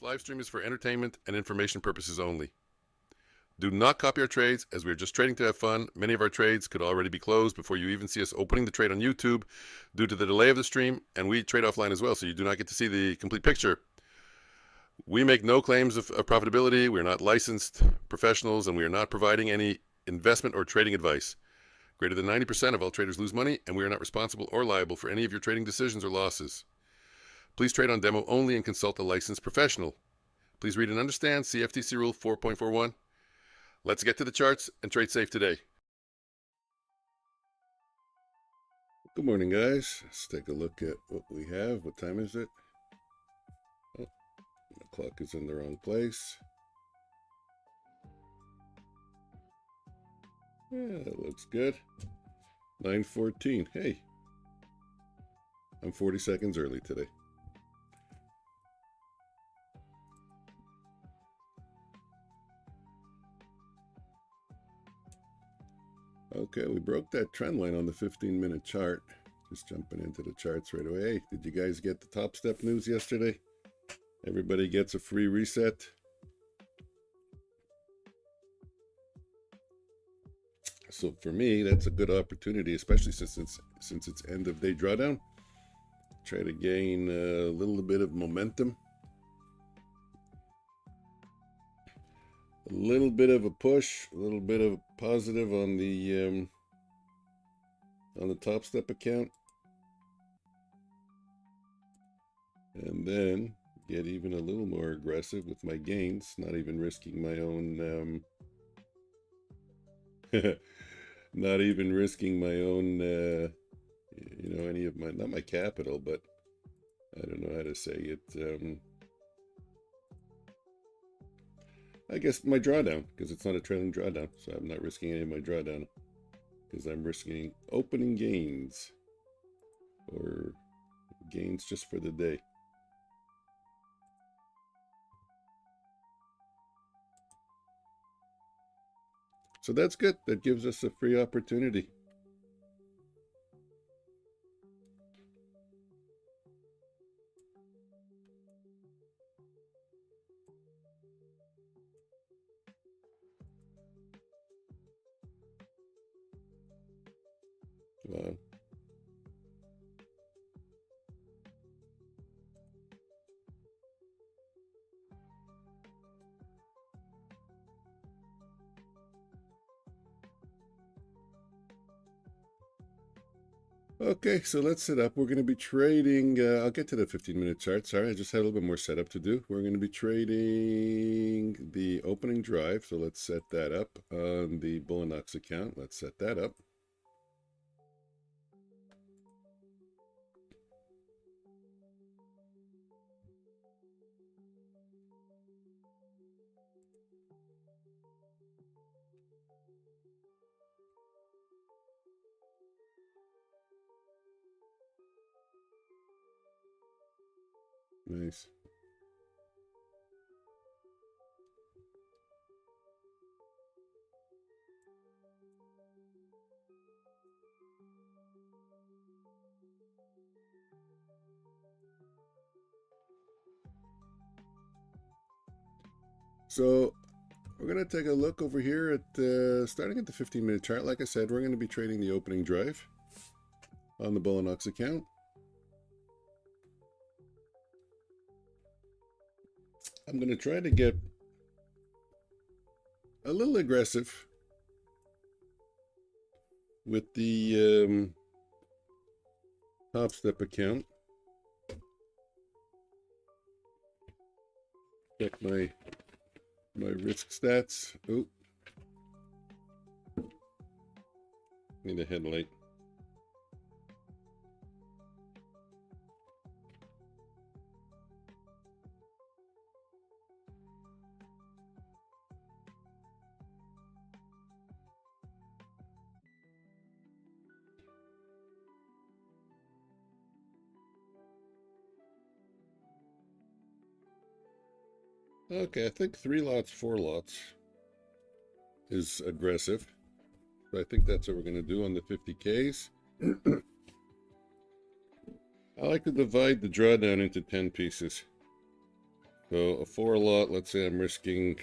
live stream is for entertainment and information purposes only. Do not copy our trades, as we are just trading to have fun. Many of our trades could already be closed before you even see us opening the trade on YouTube due to the delay of the stream, and we trade offline as well, so you do not get to see the complete picture. We make no claims of profitability. We are not licensed professionals, and we are not providing any investment or trading advice. Greater than 90% of all traders lose money, and we are not responsible or liable for any of your trading decisions or losses. Please trade on demo only and consult a licensed professional. Please read and understand CFTC Rule 4.41. Let's get to the charts and trade safe today. Good morning, guys. Let's take a look at what we have. What time is it? Oh, the clock is in the wrong place. Yeah, that looks good. 9:14. Hey, I'm 40 seconds early today. Okay, we broke that trend line on the 15-minute chart. Just jumping into the charts right away. Hey, did you guys get the top step news yesterday? Everybody gets a free reset. So for me, that's a good opportunity, especially since it's end of day drawdown. Try to gain a little bit of momentum. A little bit of a push, a little bit of positive on the top step account, and then get even a little more aggressive with my gains, not even risking my own not even risking my own you know, any of my, not my capital, but I don't know how to say it, I guess my drawdown, because it's not a trailing drawdown, so I'm not risking any of my drawdown, because I'm risking opening gains, or gains just for the day. So that's good. That gives us a free opportunity. Wow. Okay, so let's set up. We're going to be trading, I'll get to the 15-minute chart. Sorry, I just had a little bit more setup to do. We're going to be trading the opening drive, so let's set that up on the Bulenox account. Let's set that up. Nice. So we're going to take a look over here at starting at the 15-minute chart. Like I said, we're going to be trading the opening drive on the Bulenox account. I'm going to try to get a little aggressive with the top step account. Check my risk stats. Oh, need a headlight. Okay, I think 3 lots, 4 lots is aggressive. So I think that's what we're going to do on the 50Ks. I like to divide the drawdown into 10 pieces. So a 4 lot, let's say I'm risking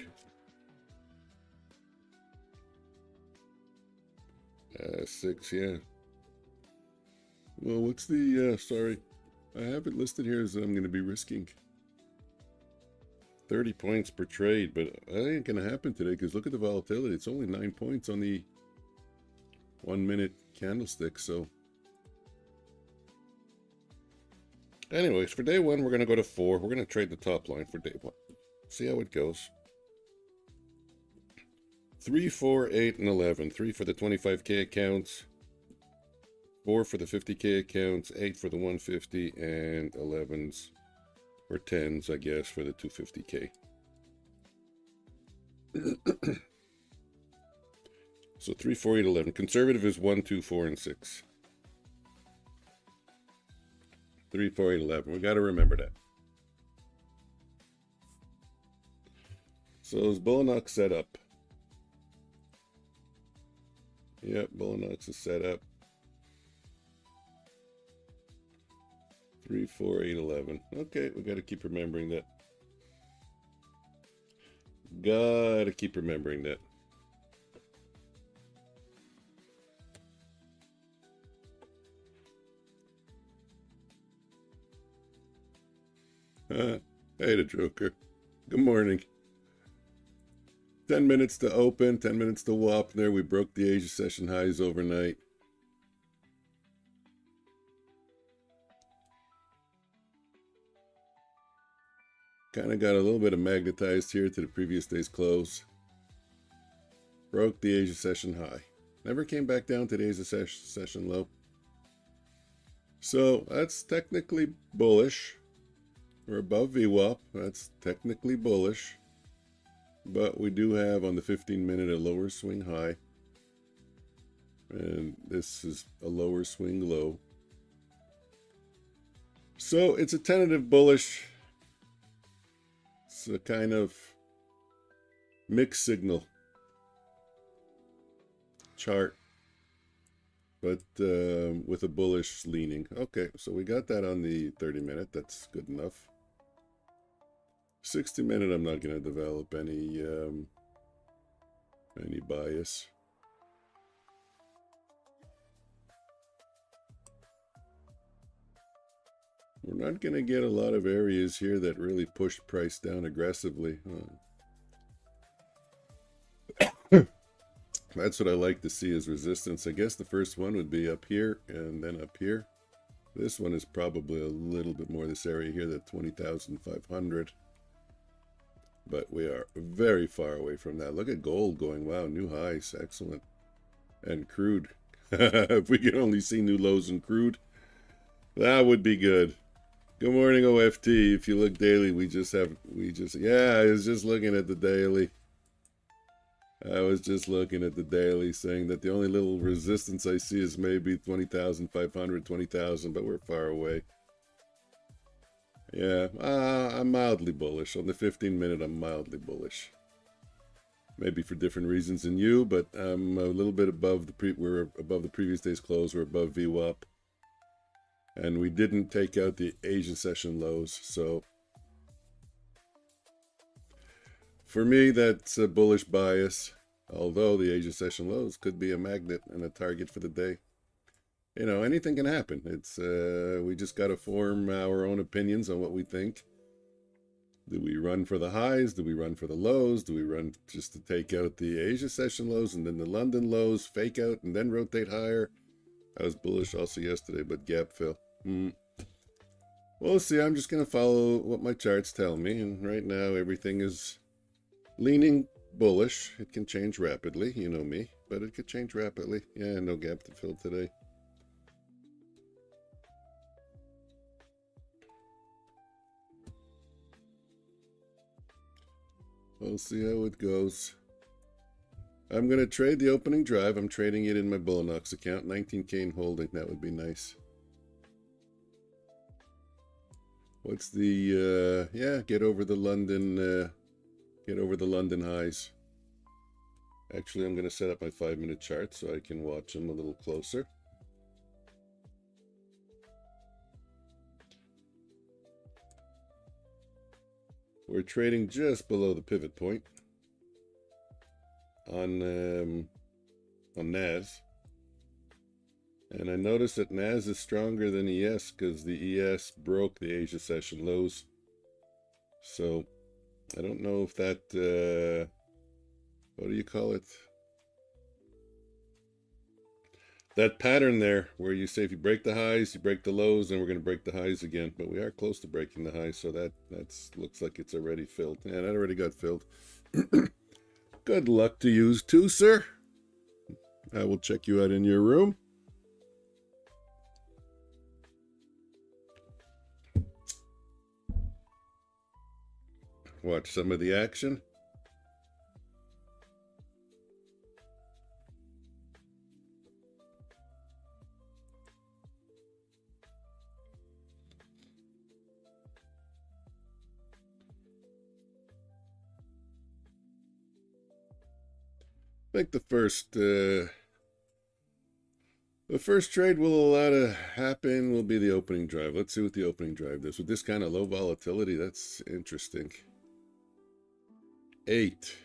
6, yeah. Well, what's the, sorry, I have it listed here as I'm going to be risking 30 points per trade, but that ain't going to happen today because look at the volatility. It's only 9 points on the 1 minute candlestick. So anyways, for day one, we're going to go to 4. We're going to trade the top line for day one. See how it goes. 3, 4, 8, and 11. 3 for the 25K accounts. 4 for the 50K accounts. 8 for the 150, and 11s or 10s, I guess, for the 250K. So 3, 4, 8, 11. Conservative is 1, 2, 4, and 6. 3, 4, 8, 11. We got to remember that. So is Bulenox set up? Yep, Bulenox is set up. 3, 4, 8, 11. Okay, we got to keep remembering that. Gotta keep remembering that. Hey, the Joker. Good morning. 10 minutes to open, 10 minutes to WAP there. We broke the Asia session highs overnight. Kind of got a little bit of magnetized here to the previous day's close. Broke the Asia session high. Never came back down to the Asia session low. So that's technically bullish. We're above VWAP. That's technically bullish. But we do have on the 15-minute a lower swing high. And this is a lower swing low. So it's a tentative bullish. It's a kind of mixed signal chart, but with a bullish leaning. Okay, so we got that on the 30-minute. That's good enough. 60-minute, I'm not going to develop any bias. We're not going to get a lot of areas here that really push price down aggressively. That's what I like to see as resistance. I guess the first one would be up here and then up here. This one is probably a little bit more this area here, that 20,500. But we are very far away from that. Look at gold going, wow, new highs, excellent. And crude. If we could only see new lows in crude, that would be good. Good morning, OFT. If you look daily, yeah, I was just looking at the daily. Saying that the only little resistance I see is maybe 20,500, 20,000, but we're far away. Yeah, I'm mildly bullish. On the 15-minute, I'm mildly bullish. Maybe for different reasons than you, but I'm a little bit above we're above the previous day's close. We're above VWAP. And we didn't take out the Asian session lows, so for me, that's a bullish bias, although the Asia session lows could be a magnet and a target for the day. You know, anything can happen. It's we just got to form our own opinions on what we think. Do we run for the highs? Do we run for the lows? Do we run just to take out the Asia session lows and then the London lows, fake out, and then rotate higher? I was bullish also yesterday, but gap fill. We'll see. I'm just going to follow what my charts tell me, and right now everything is leaning bullish. It can change rapidly, you know me, but it could change rapidly. Yeah, no gap to fill today. We'll see how it goes. I'm going to trade the opening drive. I'm trading it in my Bulenox account. 19K in holding. That would be nice. What's the, yeah, get over the London highs. Actually, I'm going to set up my 5-minute chart so I can watch them a little closer. We're trading just below the pivot point on NAS. And I noticed that NAS is stronger than ES because the ES broke the Asia session lows. So I don't know if that, what do you call it? That pattern there where you say if you break the highs, you break the lows, then we're going to break the highs again. But we are close to breaking the highs, so that looks like it's already filled. Yeah, that already got filled. Good luck to you too, sir. I will check you out in your room. Watch some of the action. I think the first trade we'll allow to happen will be the opening drive. Let's see what the opening drive does. With this kind of low volatility, that's interesting. 8.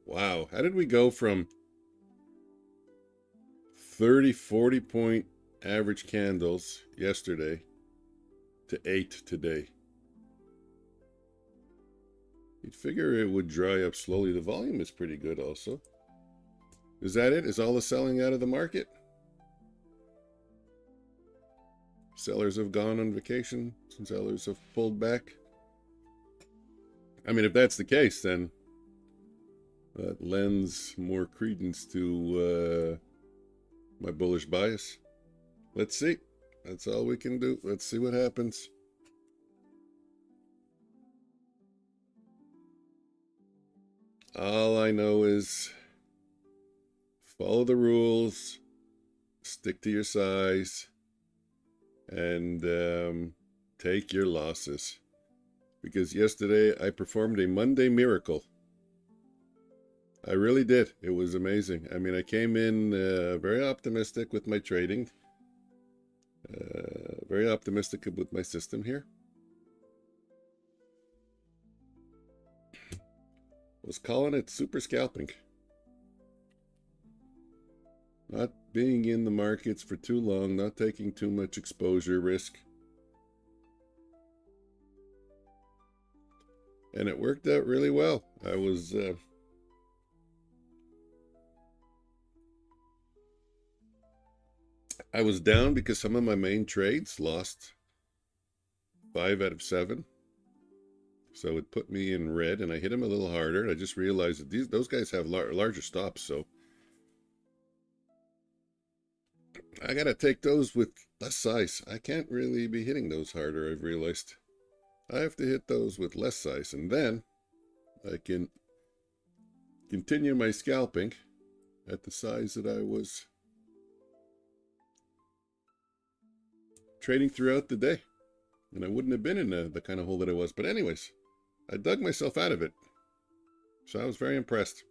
Wow. How did we go from 30, 40 point average candles yesterday to 8 today? You'd figure it would dry up slowly. The volume is pretty good also. Is that it? Is all the selling out of the market? Sellers have gone on vacation. Sellers have pulled back. I mean, if that's the case, then that lends more credence to my bullish bias. Let's see. That's all we can do. Let's see what happens. All I know is follow the rules, stick to your size, and take your losses. Because yesterday I performed a Monday miracle. I really did. It was amazing. I mean, I came in very optimistic with my trading. Very optimistic with my system here. Was calling it super scalping. Not being in the markets for too long, not taking too much exposure risk. And it worked out really well. I was down because some of my main trades lost 5 out of 7. So it put me in red, and I hit him a little harder. I just realized that those guys have larger stops, so I gotta take those with less size. I can't really be hitting those harder, I've realized. I have to hit those with less size, and then I can continue my scalping at the size that I was trading throughout the day. And I wouldn't have been in the kind of hole that I was. But anyways, I dug myself out of it. So I was very impressed.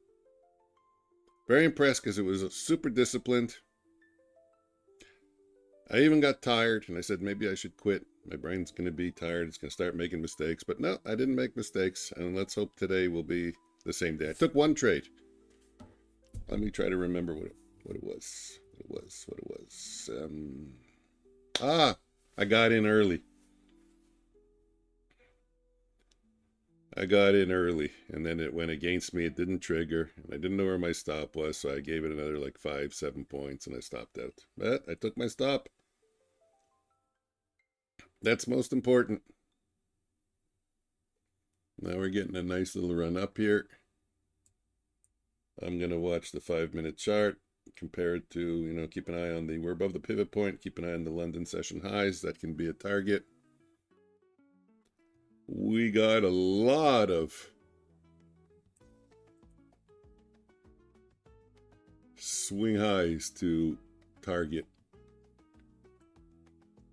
Very impressed because it was super disciplined. I even got tired and I said maybe I should quit. My brain's going to be tired. It's going to start making mistakes. But no, I didn't make mistakes. And let's hope today will be the same day. I took one trade. Let me try to remember what it was. I got in early. I got in early, and then it went against me. It didn't trigger, and I didn't know where my stop was, so I gave it another like 5-7 points, and I stopped out. But I took my stop. That's most important. Now we're getting a nice little run up here. I'm going to watch the 5-minute chart, compare it to, keep an eye on we're above the pivot point, keep an eye on the London session highs. That can be a target. We got a lot of swing highs to target.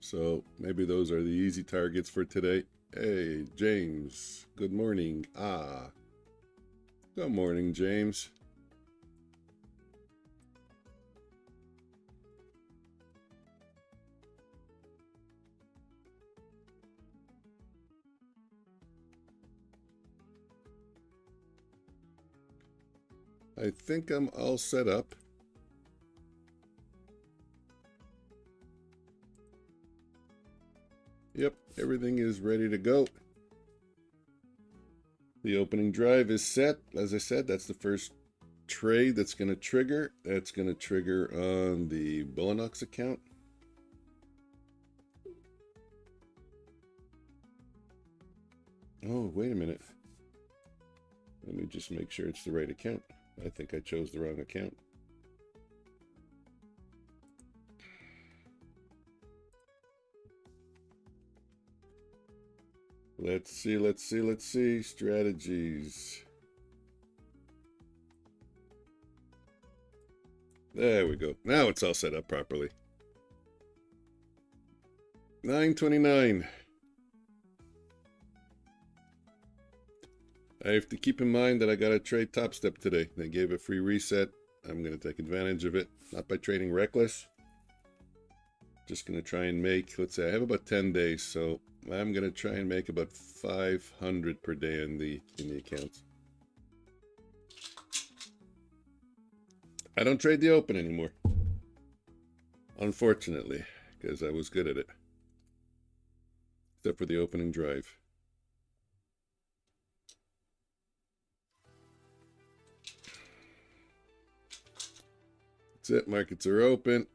So maybe those are the easy targets for today. Hey, James, good morning. Good morning, James. I think I'm all set up. Yep, everything is ready to go. The opening drive is set. As I said, that's the first trade that's going to trigger. That's going to trigger on the Bulenox account. Oh, wait a minute. Let me just make sure it's the right account. I think I chose the wrong account. Let's see. Strategies. There we go. Now it's all set up properly. 9:29. I have to keep in mind that I got to trade topstep today. They gave a free reset. I'm going to take advantage of it. Not by trading reckless. Just going to try and make, let's say I have about 10 days, so I'm going to try and make about 500 per day in the accounts. I don't trade the open anymore, unfortunately, because I was good at it, except for the opening drive. That's it. Markets are open.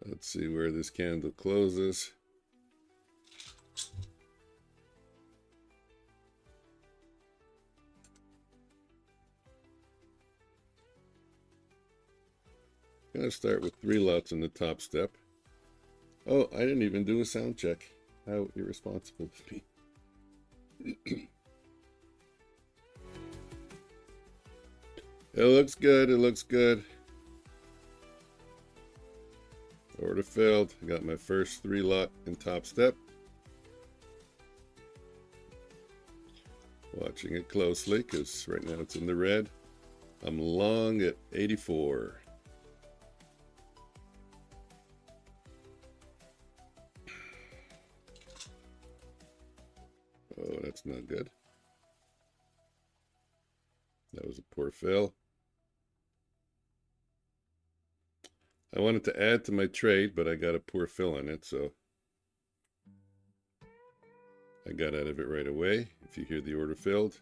Let's see where this candle closes. Gonna start with 3 lots in the top step. Oh, I didn't even do a sound check. How irresponsible of me. It looks good. It looks good. Order filled. I got my first 3 lot in top step. Watching it closely because right now it's in the red. I'm long at 84. Oh, that's not good. That was a poor fill. I wanted to add to my trade, but I got a poor fill on it, so I got out of it right away. If you hear the order filled.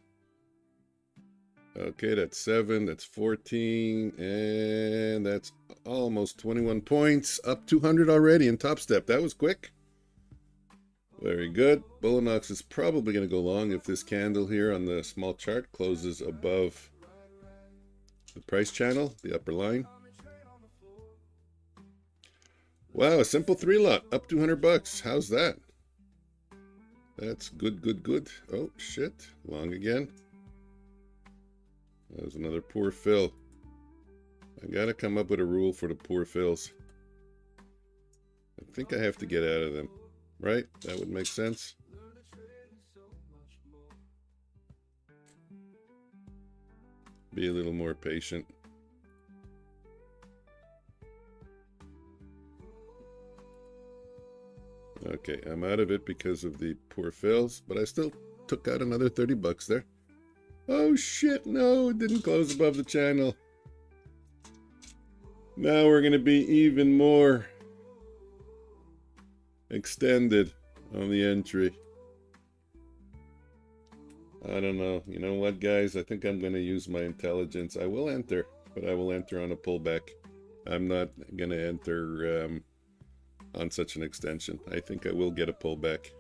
Okay, that's 7, that's 14, and that's almost 21 points. Up 200 already in top step. That was quick. Very good. Bulenox is probably going to go long if this candle here on the small chart closes above the price channel, the upper line. Wow, a simple 3 lot, up 200 bucks. How's that? That's good, good, good. Oh, shit. Long again. That was another poor fill. I gotta come up with a rule for the poor fills. I think I have to get out of them. Right? That would make sense. Be a little more patient. Okay, I'm out of it because of the poor fills, but I still took out another 30 bucks there. Oh shit, no, it didn't close above the channel. Now we're going to be even more extended on the entry. I don't know. You know what, guys? I think I'm going to use my intelligence. I will enter, but I will enter on a pullback. I'm not going to enter on such an extension. I think I will get a pullback.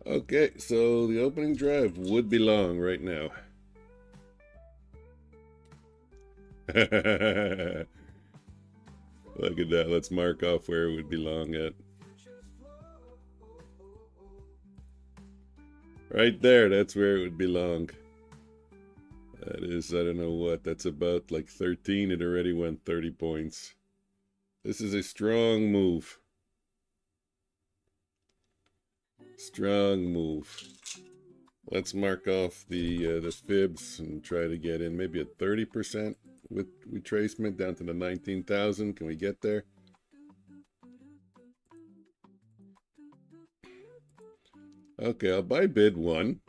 Okay, so the opening drive would be long right now. Look at that. Let's mark off where it would be long at. Right there, that's where it would belong. That is, I don't know what, that's about like 13. It already went 30 points. This is a strong move. Strong move. Let's mark off the fibs and try to get in maybe a 30% with retracement down to the 19,000. Can we get there? Okay, I'll buy bid 1.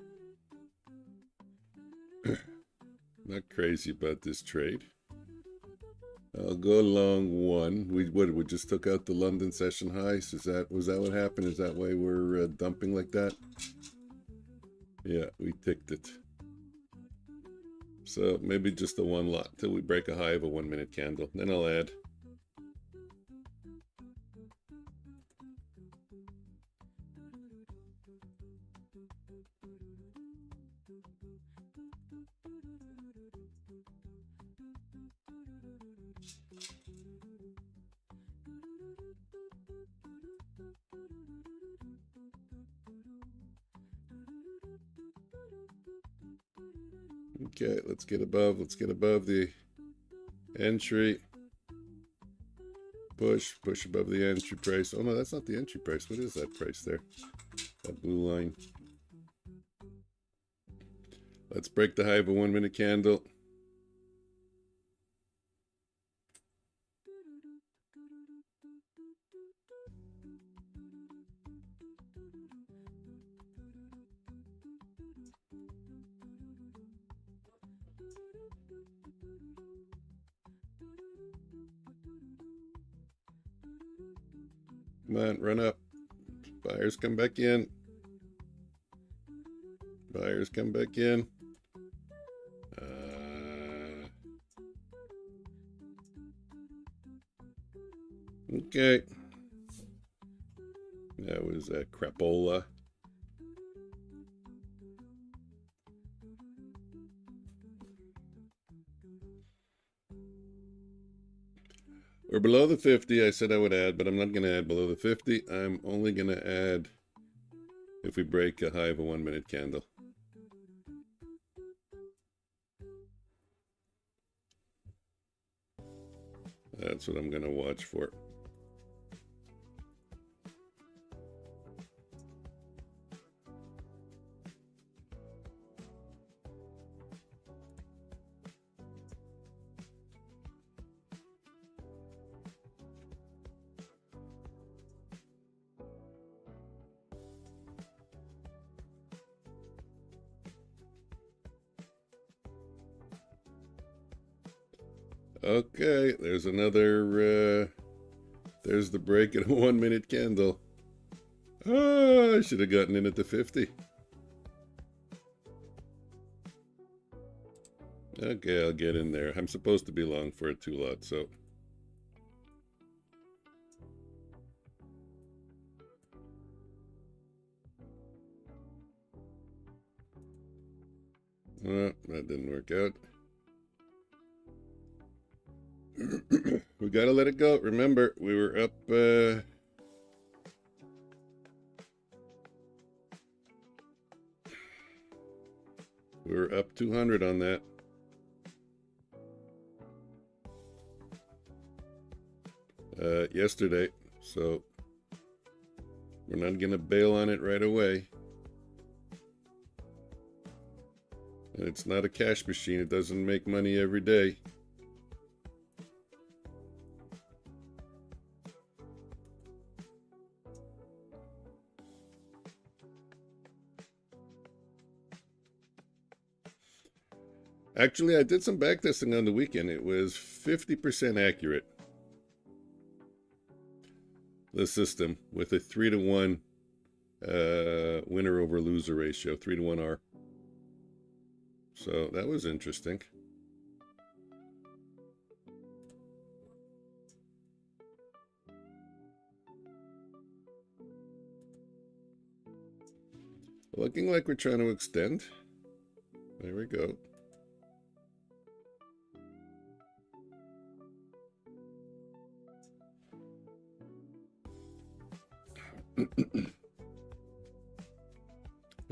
Not crazy about this trade. I'll go long 1. We just took out the London session highs. Was that what happened? Is that why we're dumping like that? Yeah, we ticked it. So maybe just a 1 lot till we break a high of a 1-minute candle. Then I'll add. Okay, let's get above the entry. Push above the entry price. Oh no, that's not the entry price. What is that price there? That blue line. Let's break the high of a 1-minute candle. Come on, run up. Buyers come back in. Buyers come back in. Okay. That was a crapola. We're below the 50. I said I would add, but I'm not going to add below the 50. I'm only going to add if we break a high of a 1-minute candle. That's what I'm going to watch for. Okay, there's another, there's the break in a 1-minute candle. Oh, I should have gotten in at the 50. Okay, I'll get in there. I'm supposed to be long for a 2-lot, so. Oh, that didn't work out. We gotta let it go. Remember, we were up we were up 200 on that. Yesterday, so we're not gonna bail on it right away. And it's not a cash machine. It doesn't make money every day. Actually, I did some backtesting on the weekend. It was 50% accurate. The system with a 3-to-1 winner over loser ratio, 3-to-1 R. So that was interesting. Looking like we're trying to extend. There we go.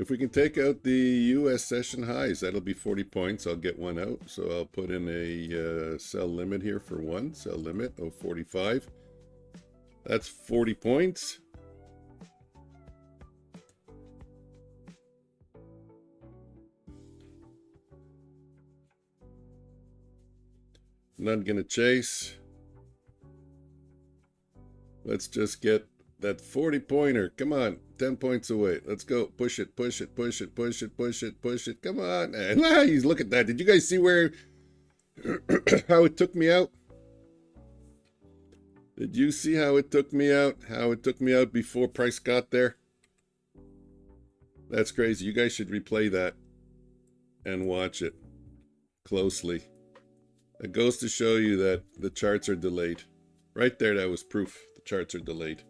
If we can take out the US session highs, that'll be 40 points. I'll get one out. So I'll put in a sell limit here for one. Sell limit of 45. That's 40 points. Not going to chase. Let's just get that 40 pointer. Come on. 10 points away. Let's go. Push it, push it, push it, push it, push it, push it. Come on. And look at that. Did you guys see where how it took me out? Did you see how it took me out? How it took me out before price got there? That's crazy. You guys should replay that and watch it closely. It goes to show you that the charts are delayed. Right there, that was proof. The charts are delayed.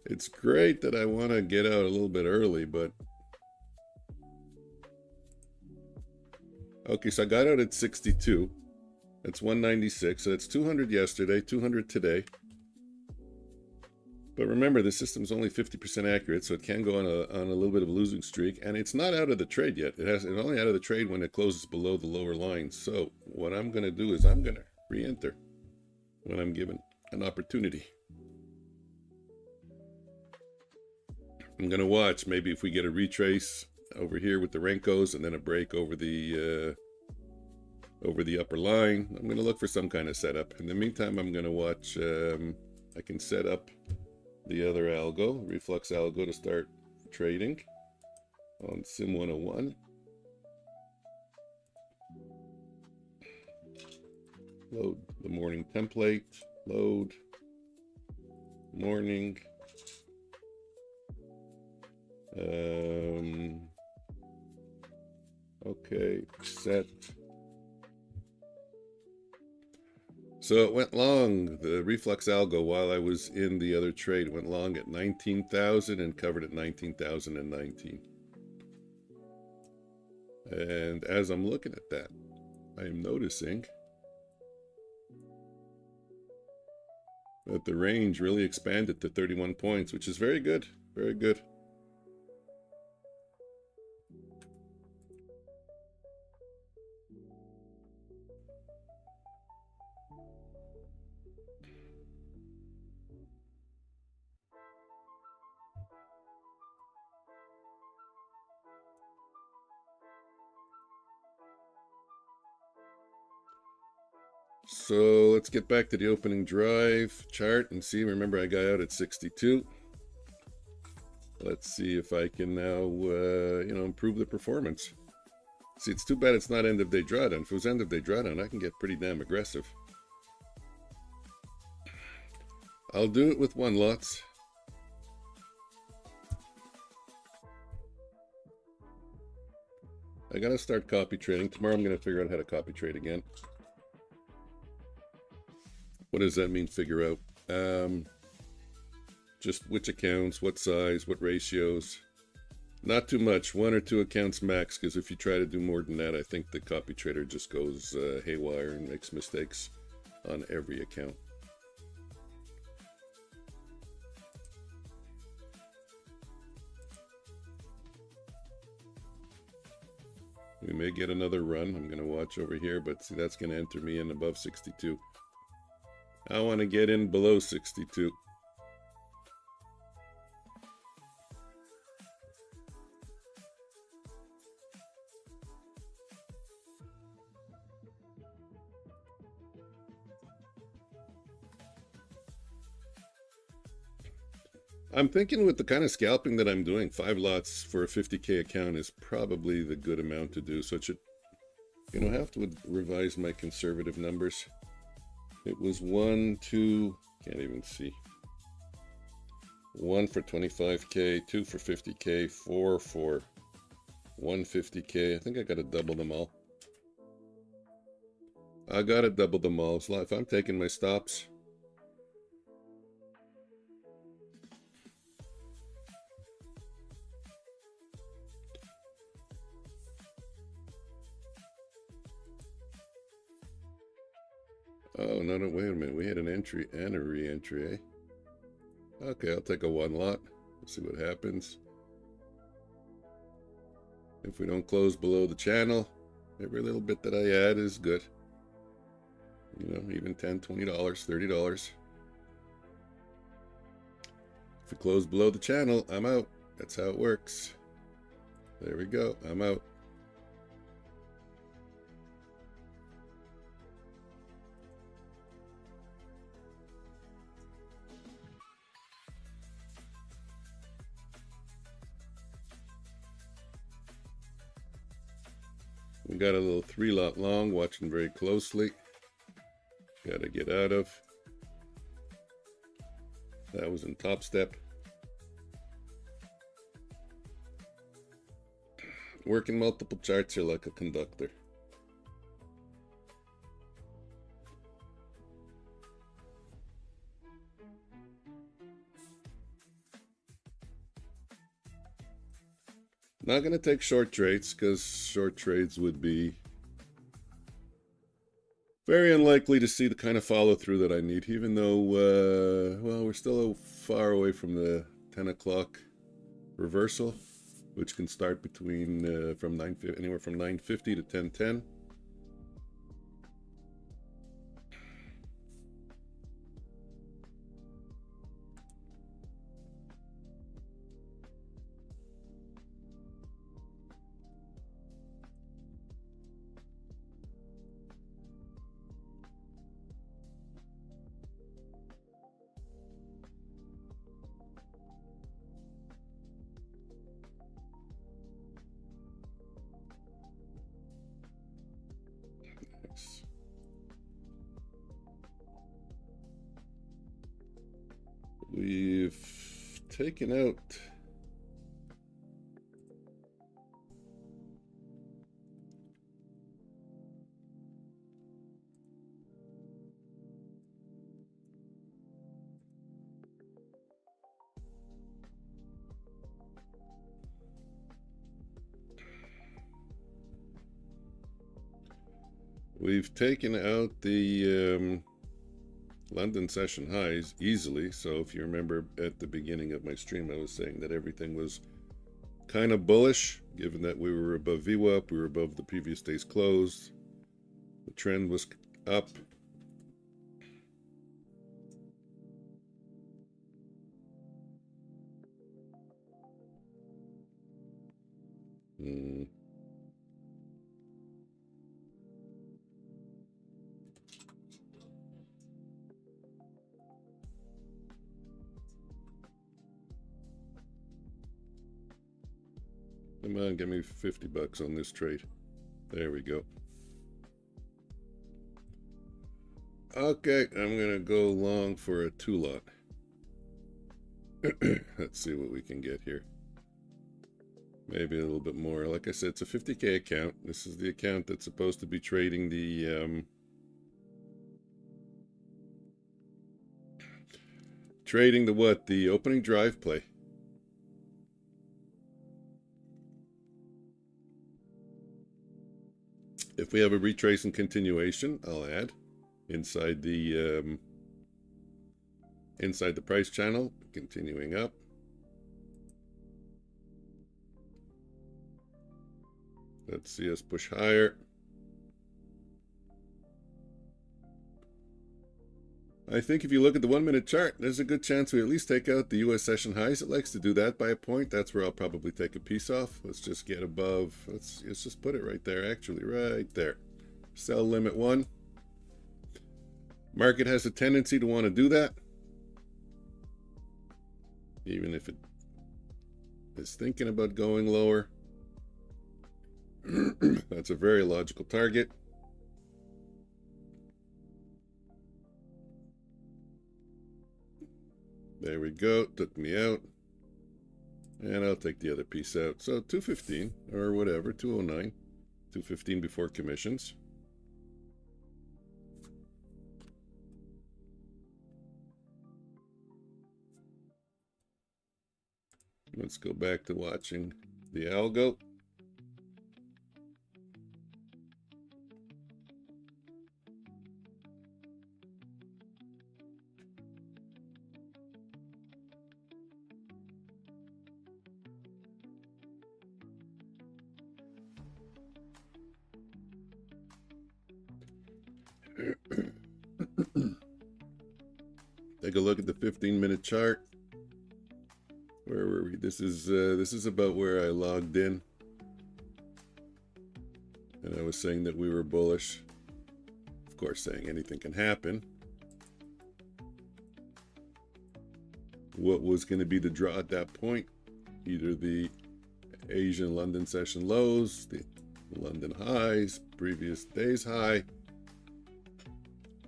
It's great that I want to get out a little bit early, but... Okay, so I got out at 62. That's 196. So that's 200 yesterday, 200 today. But remember, the system's only 50% accurate, so it can go on a little bit of a losing streak. And it's not out of the trade yet. It's only out of the trade when it closes below the lower line. So what I'm going to do is I'm going to re-enter when I'm given an opportunity. I'm going to watch maybe if we get a retrace over here with the Renkos and then a break over the upper line. I'm going to look for some kind of setup. In the meantime, I'm going to watch. I can set up the other algo, reflux algo, to start trading on Sim 101. Load the morning template. Load morning. Okay, set. So it went long, the reflux algo, while I was in the other trade. It went long at 19,000 and covered at 19,019. And as I'm looking at that, I am noticing that the range really expanded to 31 points, which is very good, very good. So let's get back to the opening drive chart and see. Remember, I got out at 62. Let's see if I can now, improve the performance. See, it's too bad it's not end of day drawdown. If it was end of day drawdown, I can get pretty damn aggressive. I'll do it with one lots. I gotta start copy trading. Tomorrow I'm gonna figure out how to copy trade again. What does that mean, figure out? Just which accounts, what size, what ratios. Not too much, 1 or 2 accounts max, because if you try to do more than that, I think the copy trader just goes haywire and makes mistakes on every account. We may get another run. I'm going to watch over here, but see, that's going to enter me in above 62. I want to get in below 62. I'm thinking with the kind of scalping that I'm doing, 5 lots for a 50K account is probably the good amount to do. So it should, have to revise my conservative numbers. It was 1, 2, can't even see. 1 for 25K, 2 for 50K, 4 for 150K. I think I got to double them all. I got to double them all. So if I'm taking my stops, Oh, no, no, wait a minute. We had an entry and a re-entry, eh? Okay, I'll take a one lot. We'll see what happens. If we don't close below the channel, every little bit that I add is good. You know, even $10, $20, $30. If we close below the channel, I'm out. That's how it works. There we go. I'm out. We got a little 3-lot long, watching very closely. Got to get out of. That was in top step. Working multiple charts here like a conductor. Not going to take short trades because short trades would be very unlikely to see the kind of follow through that I need, even though, well, we're still far away from the 10 o'clock reversal, which can start between anywhere from 9:50 to 10:10. We've taken out the London session highs easily. So if you remember at the beginning of my stream, I was saying that everything was kind of bullish, given that we were above VWAP, we were above the previous day's close. The trend was up. Come on, give me 50 bucks on this trade. There we go. Okay, I'm gonna go long for a 2-lot. Let's see what we can get here. Maybe a little bit more. Like I said, it's a 50K account. This is the account that's supposed to be trading the what? The opening drive play. If we have a retrace and continuation, I'll add inside the price channel, continuing up. Let's see us push higher. I think if you look at the 1-minute chart, there's a good chance we at least take out the US session highs. It likes to do that by a point. That's where I'll probably take a piece off. Let's just get above. Let's just put it right there, actually, right there. Sell limit 1. Market has a tendency to want to do that, even if it is thinking about going lower. That's a very logical target. There we go. Took me out. And I'll take the other piece out. So 215 or whatever, 209. 215 before commissions. Let's go back to watching the algo. Take a look at the 15-minute chart. Where were we? This is about where I logged in, and I was saying that we were bullish. Of course, saying anything can happen. What was going to be the draw at that point? Either the Asian London session lows, the London highs, previous day's high.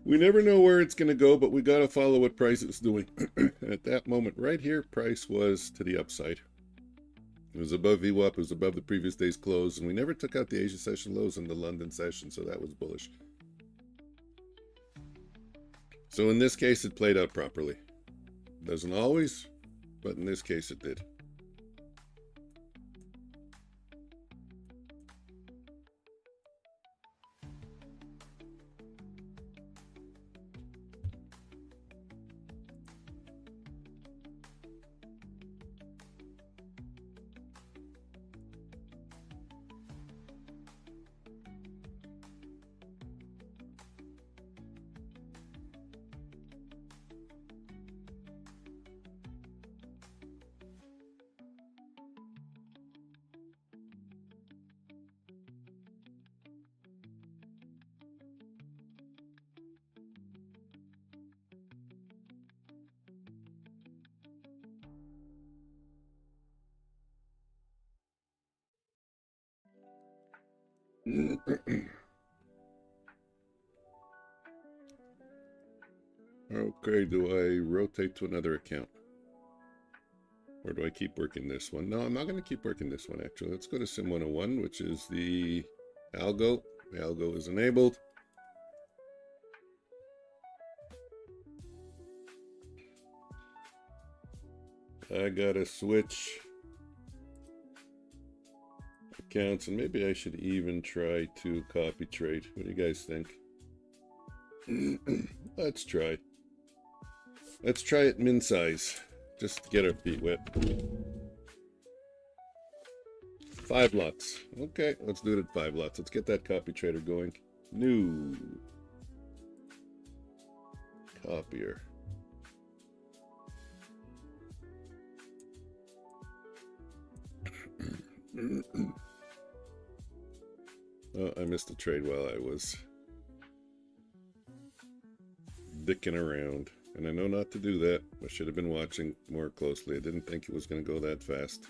We never know where it's going to go, but we got to follow what price is doing. At that moment right here, price was to the upside. It was above VWAP, it was above the previous day's close, and we never took out the Asia session lows in the London session, so that was bullish. So in this case, it played out properly. Doesn't always, but in this case it did. Okay, do I rotate to another account? Or do I keep working this one? No, I'm not going to keep working this one, actually. Let's go to Sim 101, which is the algo. The algo is enabled. I gotta switch accounts, and maybe I should even try to copy trade. What do you guys think? Let's try. Let's try it min size, just to get our feet wet. 5 lots. Okay, let's do it at 5 lots. Let's get that copy trader going. New copier. Oh, I missed a trade while I was dicking around. And I know not to do that. I should have been watching more closely. I didn't think it was going to go that fast.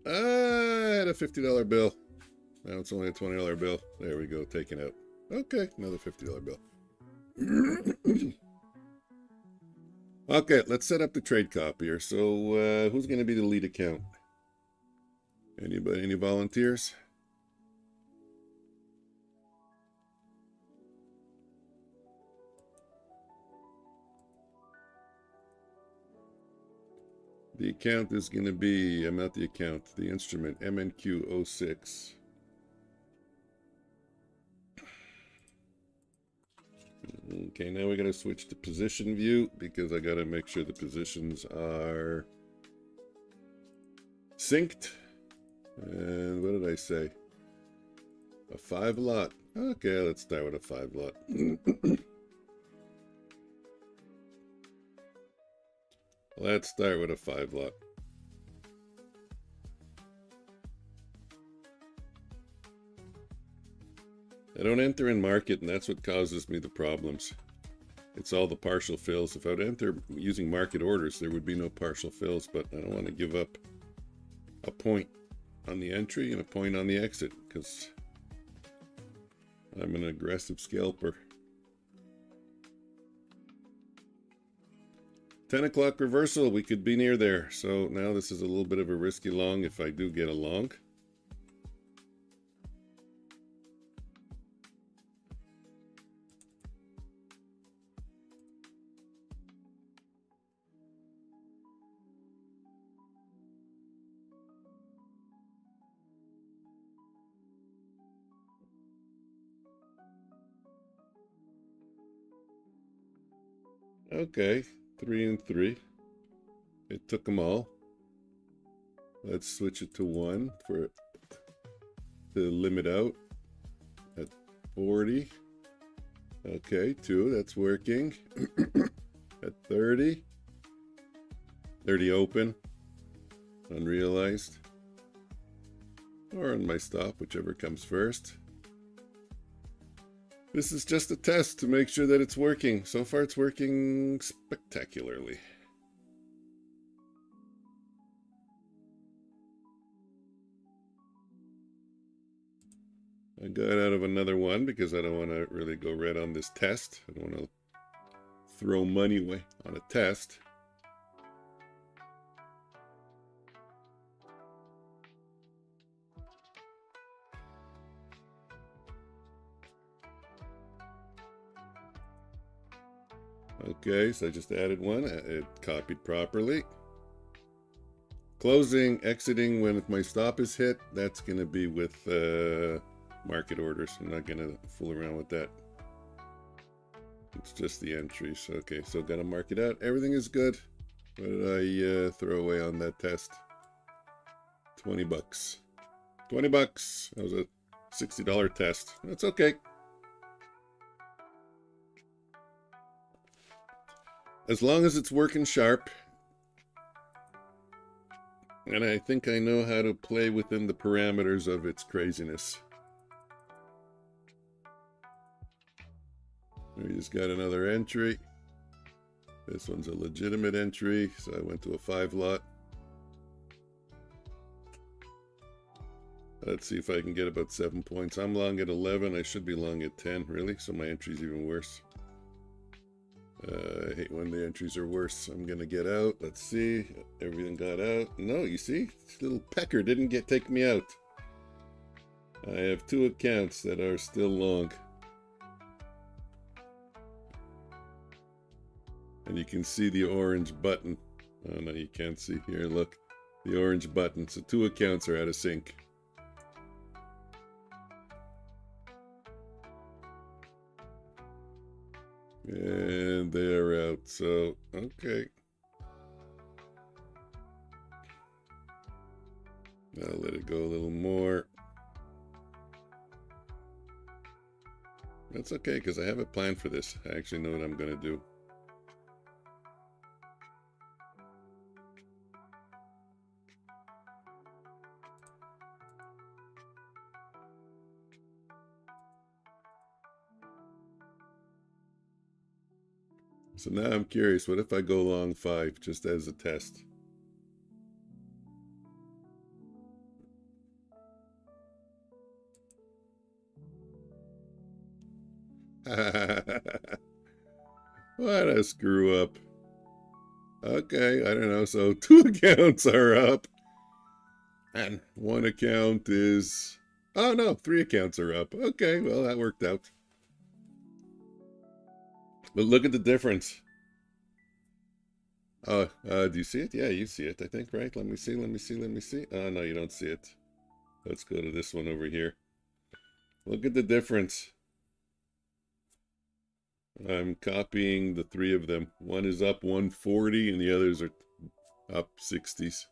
I had a $50 bill. Now it's only a $20 bill. There we go, taken out. Okay, another $50 bill. Okay, let's set up the trade copier. So who's going to be the lead account? Anybody, any volunteers? The account is going to be, I'm not the account, the instrument, MNQ06. Okay, now we got to switch to position view because I got to make sure the positions are synced. And what did I say? A 5 lot. Okay, let's start with a 5 lot. Let's start with a 5 lot. I don't enter in market, and that's what causes me the problems. It's all the partial fills. If I would enter using market orders, there would be no partial fills, but I don't want to give up a point on the entry and a point on the exit because I'm an aggressive scalper. 10 o'clock reversal, we could be near there. So now this is a little bit of a risky long if I do get a long. Okay, 3 and 3. It took them all. Let's switch it to 1 for the limit out at 40. Okay, 2, that's working. At 30. 30 open. Unrealized. Or on my stop, whichever comes first. This is just a test to make sure that it's working. So far it's working spectacularly. I got out of another one because I don't want to really go red on this test. I don't want to throw money away on a test. Okay, so I just added one. It copied properly. Closing, exiting when my stop is hit, that's going to be with market orders. I'm not going to fool around with that. It's just the entries. Okay, so got to mark it out. Everything is good. What did I throw away on that test? 20 bucks. 20 bucks. That was a $60 test. That's okay. As long as it's working sharp. And I think I know how to play within the parameters of its craziness. We just got another entry. This one's a legitimate entry, so I went to a 5 lot. Let's see if I can get about 7 points. I'm long at 11. I should be long at 10, really, so my entry's even worse. I hate when the entries are worse. I'm gonna get out. Let's see. Everything got out. No, you see? This little pecker didn't take me out. I have 2 accounts that are still long. And you can see the orange button. Oh no, you can't see. Here, look. The orange button. So 2 accounts are out of sync. And they're out, so, okay. I'll let it go a little more. That's okay, because I have a plan for this. I actually know what I'm going to do. So now I'm curious, what if I go long 5 just as a test? What a screw up. Okay, I don't know. So 2 accounts are up. And 1 account is... Oh no, 3 accounts are up. Okay, well that worked out. But look at the difference. Do you see it? Yeah, you see it, I think, right? Let me see. Oh, no, you don't see it. Let's go to this one over here. Look at the difference. I'm copying the 3 of them. One is up 140 and the others are up 60s.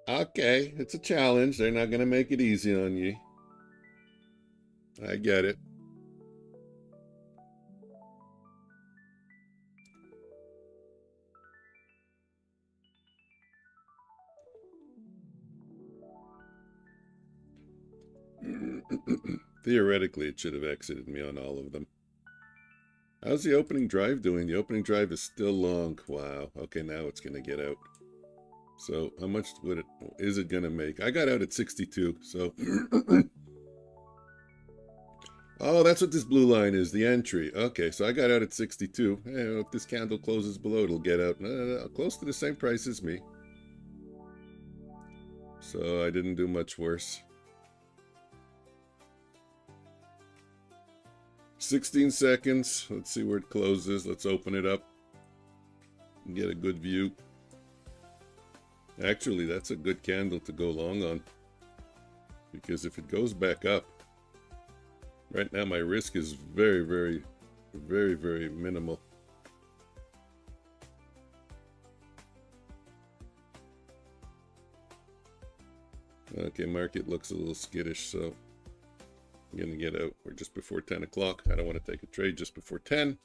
Okay, it's a challenge. They're not going to make it easy on you. I get it. Theoretically, it should have exited me on all of them. How's the opening drive doing? The opening drive is still long. Wow. Okay, now it's going to get out. So how much is it going to make? I got out at 62, so... Oh, that's what this blue line is, the entry. Okay, so I got out at 62. Hey, if this candle closes below, it'll get out. No, close to the same price as me. So I didn't do much worse. 16 seconds. Let's see where it closes. Let's open it up and get a good view. Actually, that's a good candle to go long on. Because if it goes back up, Right now my risk is very, very, very, very minimal. Okay, market looks a little skittish, so I'm gonna get out. We're just before 10 o'clock. I don't want to take a trade just before 10.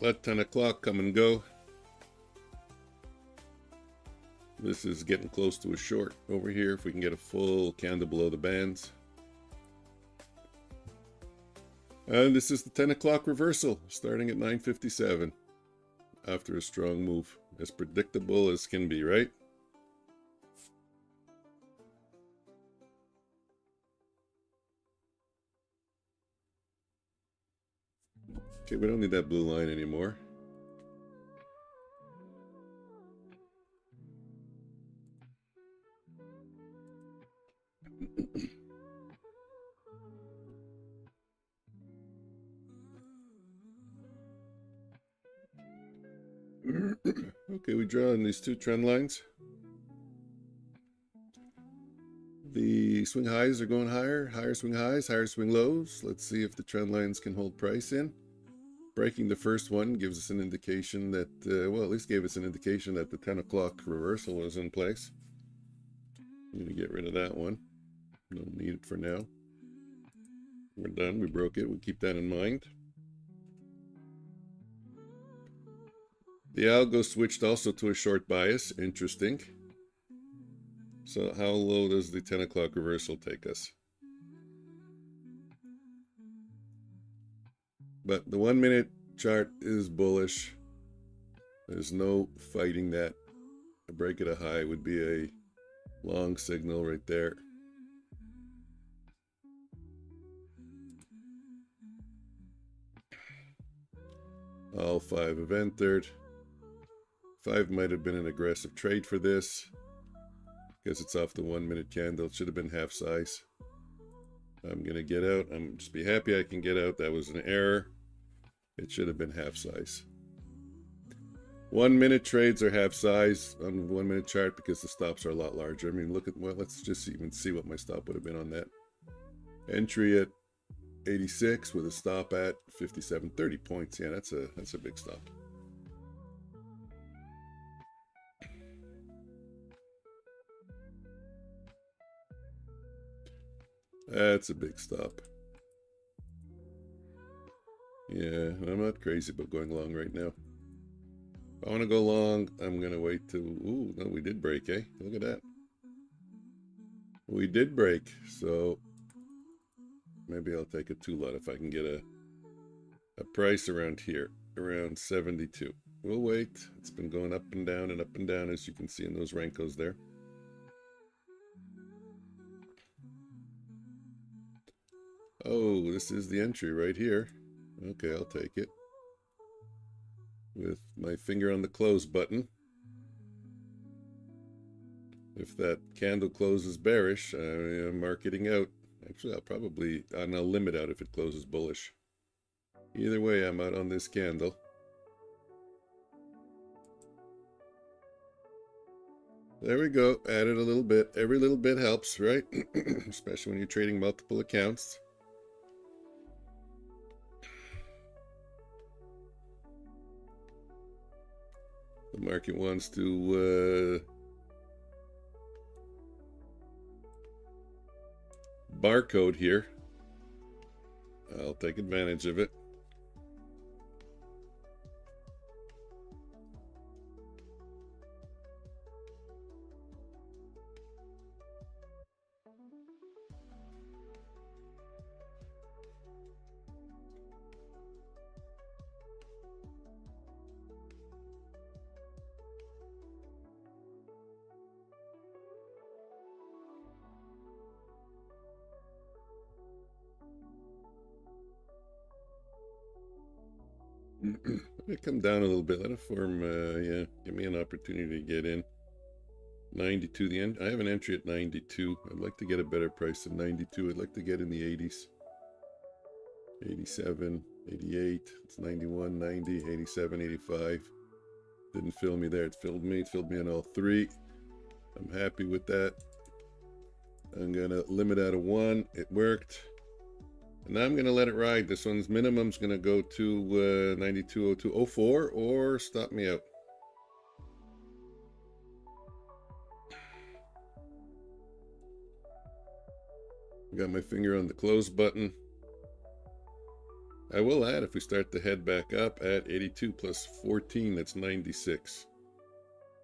Let 10 o'clock come and go. This is getting close to a short over here. If we can get a full candle below the bands. And this is the 10 o'clock reversal starting at 9:57 after a strong move. As predictable as can be, right? Okay, we don't need that blue line anymore. Okay, we draw in these two trend lines. The swing highs are going higher, higher swing highs, higher swing lows. Let's see if the trend lines can hold price in. Breaking the first one gives us an indication that, well, at least gave us an indication that the 10 o'clock reversal was in place. I'm going to get rid of that one. Don't need it for now. We're done. We broke it. We keep that in mind. The algo switched also to a short bias. Interesting. So how low does the 10 o'clock reversal take us? But the 1 minute chart is bullish. There's no fighting that. A break at a high would be a long signal right there. All 5 have entered. 5 might have been an aggressive trade for this. Because it's off the 1 minute candle. It should have been half size. I'm going to get out. I'm just be happy I can get out. That was an error. It should have been half size. 1 minute trades are half size on the 1 minute chart because the stops are a lot larger. I mean, look at, well, let's just even see what my stop would have been on that. Entry at 86 with a stop at 57, 30 points. Yeah, that's a big stop. That's a big stop. Yeah, I'm not crazy about going long right now. If I want to go long, I'm going to wait till... Ooh, no, we did break, eh? Look at that. We did break, so maybe I'll take a 2-lot if I can get a price around here, around 72. We'll wait. It's been going up and down, as you can see in those Rankos there. Oh, this is the entry right here. Okay, I'll take it. With my finger on the close button. If that candle closes bearish, I'm marketing out. Actually, I'll limit out if it closes bullish. Either way, I'm out on this candle. There we go. Added a little bit. Every little bit helps, right? Especially when you're trading multiple accounts. The market wants to barcode here. I'll take advantage of it. Let me come down a little bit. Let it form, yeah, give me an opportunity to get in. 92, the end. I have an entry at 92. I'd like to get a better price than 92. I'd like to get in the 80s. 87, 88, it's 91, 90, 87, 85. Didn't fill me there. It filled me on all three. I'm happy with that. I'm gonna limit out of 1. It worked. And now I'm gonna let it ride. This one's minimum's gonna go to 92.02.04 or stop me out. Got my finger on the close button. I will add, if we start to head back up at 82 plus 14, that's 96.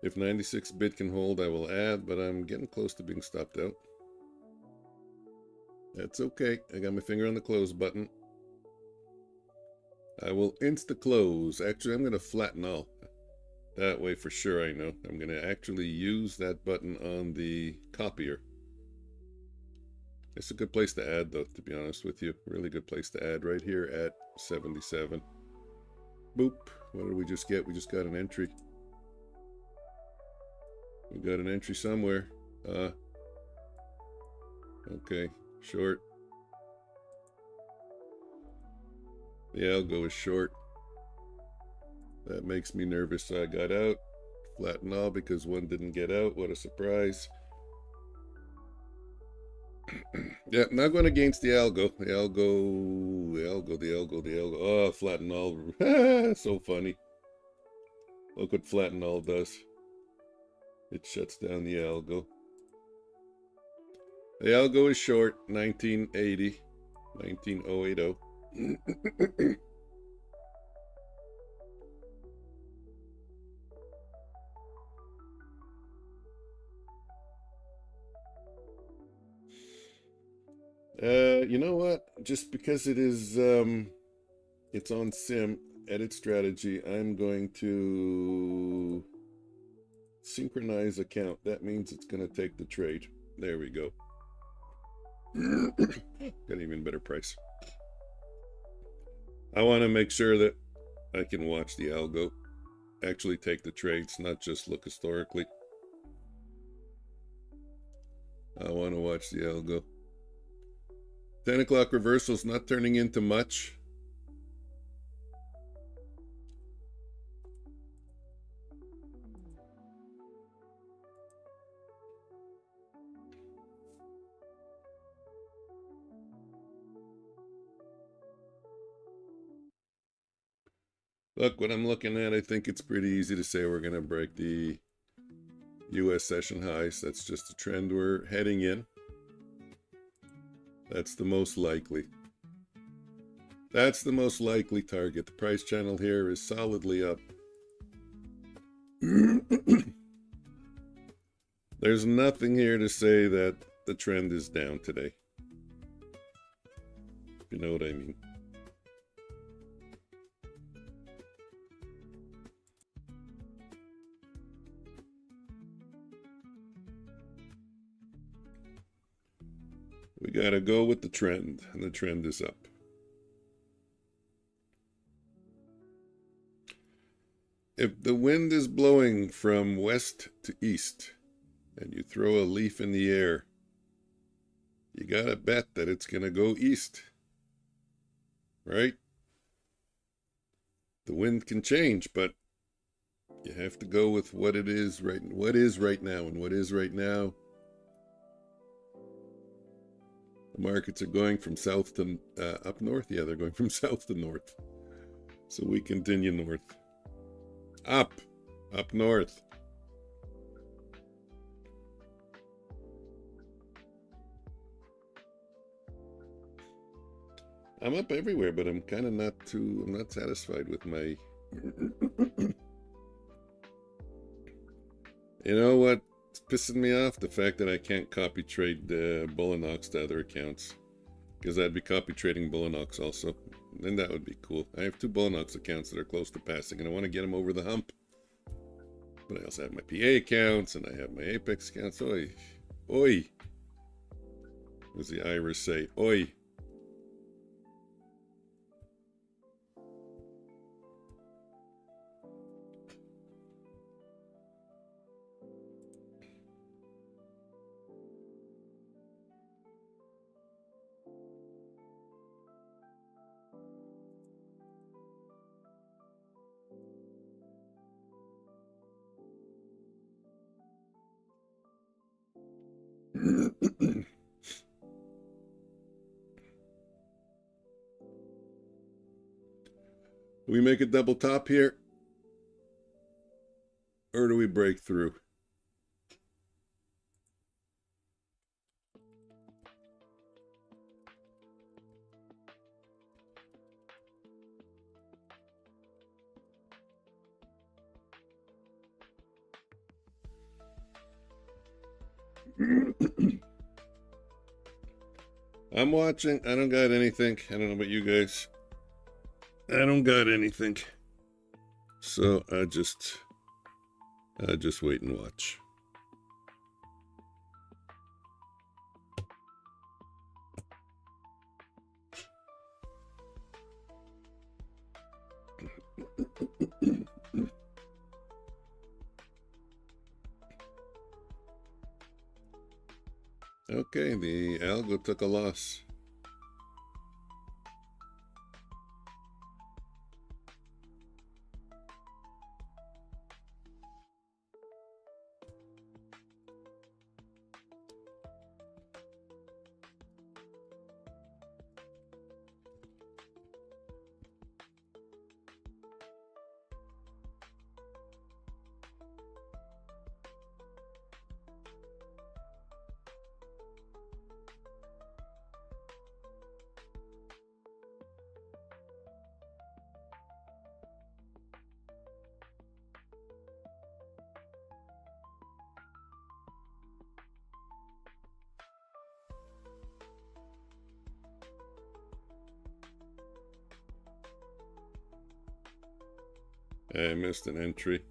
If 96 bid can hold, I will add, but I'm getting close to being stopped out. That's okay. I got my finger on the close button. I will insta-close. Actually, I'm going to flatten all. That way for sure I know. I'm going to actually use that button on the copier. It's a good place to add, though, to be honest with you. Really good place to add right here at 77. Boop. What did we just get? We just got an entry. We got an entry somewhere. Okay. Short. The algo is short. That makes me nervous, so I got out. Flatten all because one didn't get out. What a surprise. Yeah, not going against the algo. The algo. Oh, flatten all. So funny. Look what flatten all does. It shuts down the algo. The algo is short, 1980, 19080. You know what? Just because it is, it's on sim, edit strategy, I'm going to synchronize account. That means it's going to take the trade. There we go. Got an even better price. I want to make sure that I can watch the algo, actually take the trades, not just look historically. I want to watch the algo. 10 o'clock reversal's not turning into much. Look, what I'm looking at, I think it's pretty easy to say we're going to break the US session highs. That's just a trend we're heading in. That's the most likely. That's the most likely target. The price channel here is solidly up. There's nothing here to say that the trend is down today. If you know what I mean. We gotta go with the trend, and the trend is up. If the wind is blowing from west to east, and you throw a leaf in the air, you gotta bet that it's gonna go east, right? The wind can change, but you have to go with what it is right. What is right now, and what is right now. The markets are going from south to up north. Yeah, they're going from south to north. So we continue north. Up north. I'm up everywhere, but I'm kind of I'm not satisfied with my... You know what? It's pissing me off, the fact that I can't copy trade Bulenox to other accounts, because I'd be copy trading Bulenox also, and that would be cool. I have 2 Bulenox accounts that are close to passing, and I want to get them over the hump. But I also have my PA accounts, and I have my Apex accounts. Oi, oi. What does the Irish say? Oi. We make a double top here, or do we break through? I'm watching. I don't got anything. I don't know about you guys. I don't got anything. So I just wait and watch. Okay, the algo took a loss. I missed an entry.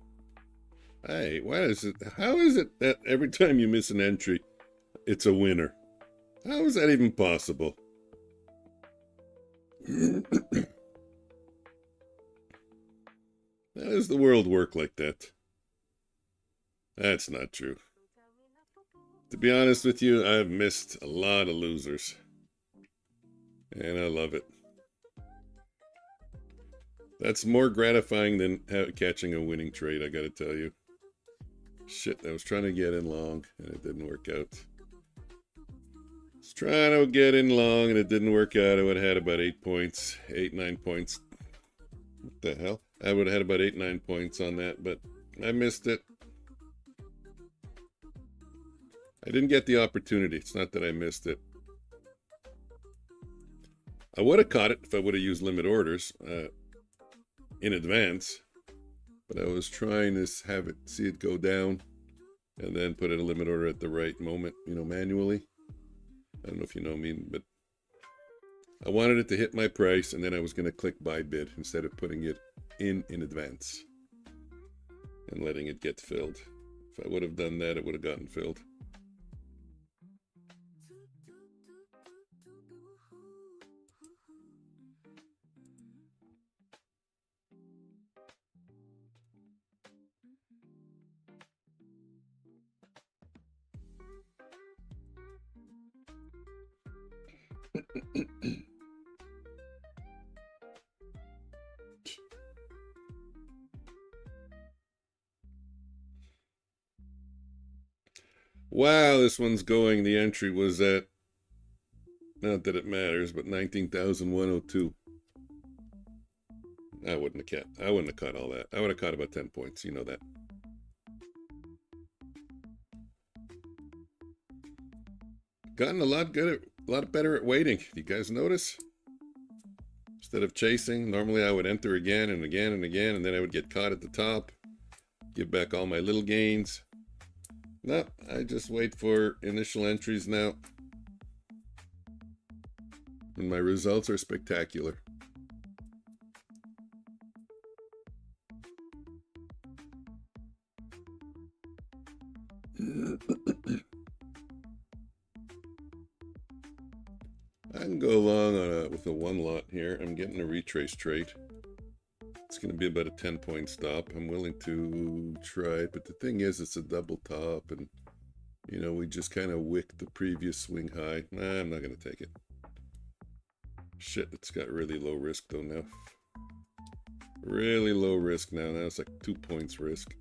Hey, why is it? How is it that every time you miss an entry, it's a winner? How is that even possible? How does the world work like that? That's not true. To be honest with you, I've missed a lot of losers. And I love it. That's more gratifying than catching a winning trade, I gotta tell you. Shit, I was trying to get in long, and it didn't work out. I was trying to get in long, and it didn't work out. I would have had about 8 points, 8, 9 points. What the hell? I would have had about 8, 9 points on that, but I missed it. I didn't get the opportunity. It's not that I missed it. I would have caught it if I would have used limit orders in advance, but I was trying to have it, see it go down, and then put in a limit order at the right moment, you know, manually. I don't know if you know me, but I wanted it to hit my price, and then I was going to click buy bid instead of putting it in advance and letting it get filled. If I would have done that, it would have gotten filled. Wow, this one's going. The entry was at, not that it matters, but 19,102. I wouldn't have caught all that. I would have caught about 10 points, you know that. Gotten a lot better at waiting. You guys notice? Instead of chasing, normally I would enter again and again and again, and then I would get caught at the top, give back all my little gains. No, I just wait for initial entries now. And my results are spectacular. I can go along with a one lot here. I'm getting a retrace trade. It's going to be about a 10-point stop. I'm willing to try it, but the thing is, it's a double top, and you know, we just kind of wicked the previous swing high. Nah, I'm not going to take it. Shit, it's got really low risk though now. Really low risk now. Now it's like 2 points risk.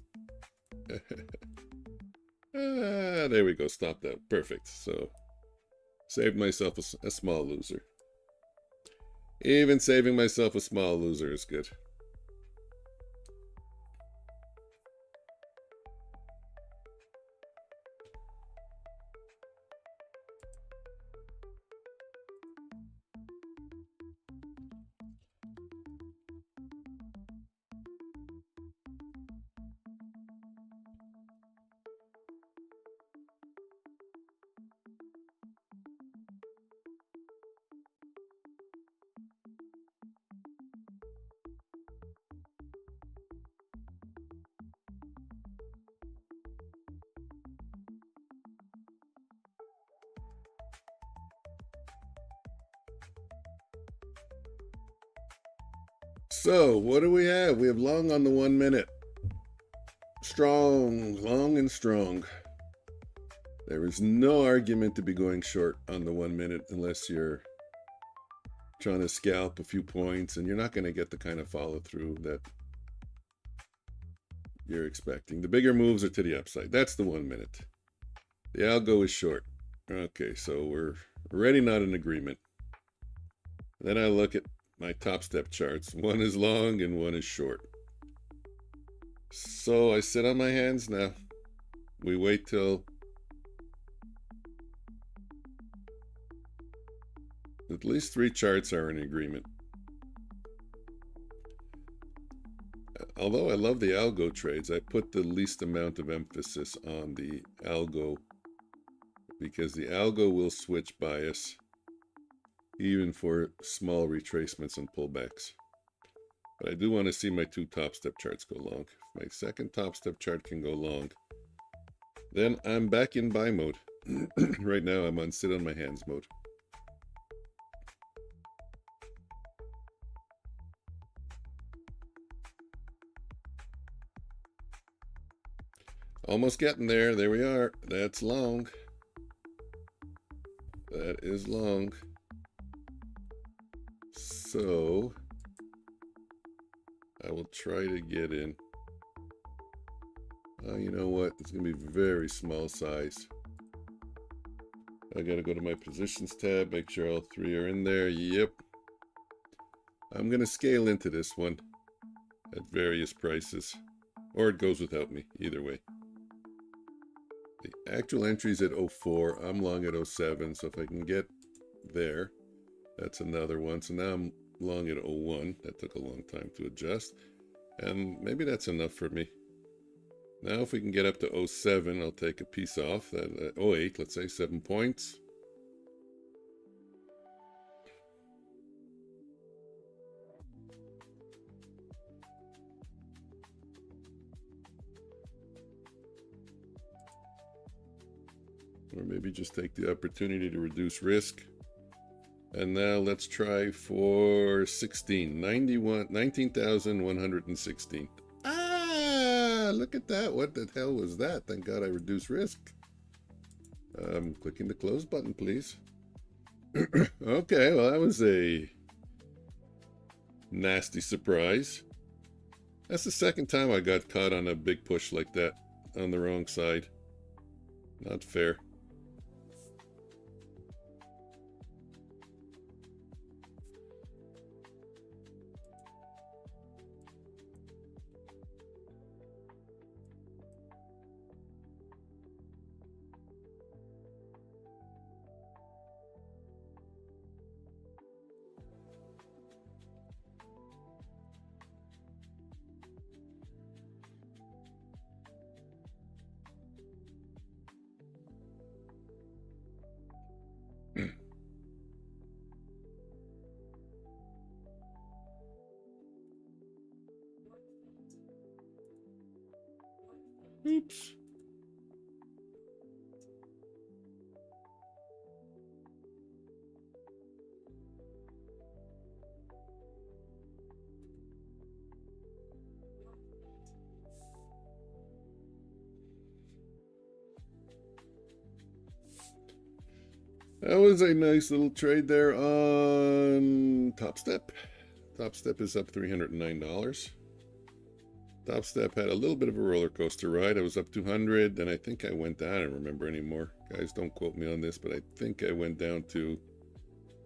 There we go. Stop that. Perfect. So saved myself a small loser. Even saving myself a small loser is good. So, what do we have? We have long on the 1 minute. Strong, long and strong. There is no argument to be going short on the 1 minute unless you're trying to scalp a few points, and you're not going to get the kind of follow through that you're expecting. The bigger moves are to the upside. That's the 1 minute. The algo is short. Okay, so we're already not in agreement. Then I look at my top step charts. One is long and one is short. So I sit on my hands now. We wait till at least 3 charts are in agreement. Although I love the algo trades, I put the least amount of emphasis on the algo because the algo will switch bias even for small retracements and pullbacks. But I do want to see my 2 top step charts go long. If my second top step chart can go long, then I'm back in buy mode. Right now I'm on sit on my hands mode. Almost getting there. There we are. That's long. That is long. So I will try to get in. You know what? It's going to be very small size. I got to go to my positions tab, make sure all 3 are in there. Yep. I'm going to scale into this one at various prices, or it goes without me, either way. The actual entry's at 04. I'm long at 07, so if I can get there, that's another one. So now I'm long at 01. That took a long time to adjust, and maybe that's enough for me. Now if we can get up to 07, I'll take a piece off. That 08, let's say 7 points. Or maybe just take the opportunity to reduce risk. And now let's try for 19,116. Look at that. What the hell was that? Thank God I reduced risk. Clicking the close button, please. Okay, well, that was a nasty surprise. That's the second time I got caught on a big push like that on the wrong side. Not fair. Oops. That was a nice little trade there on Top Step. Top Step is up $309. Topstep had a little bit of a roller coaster ride. I was up 200, then I think I went down. I don't remember anymore. Guys, don't quote me on this, but I think I went down to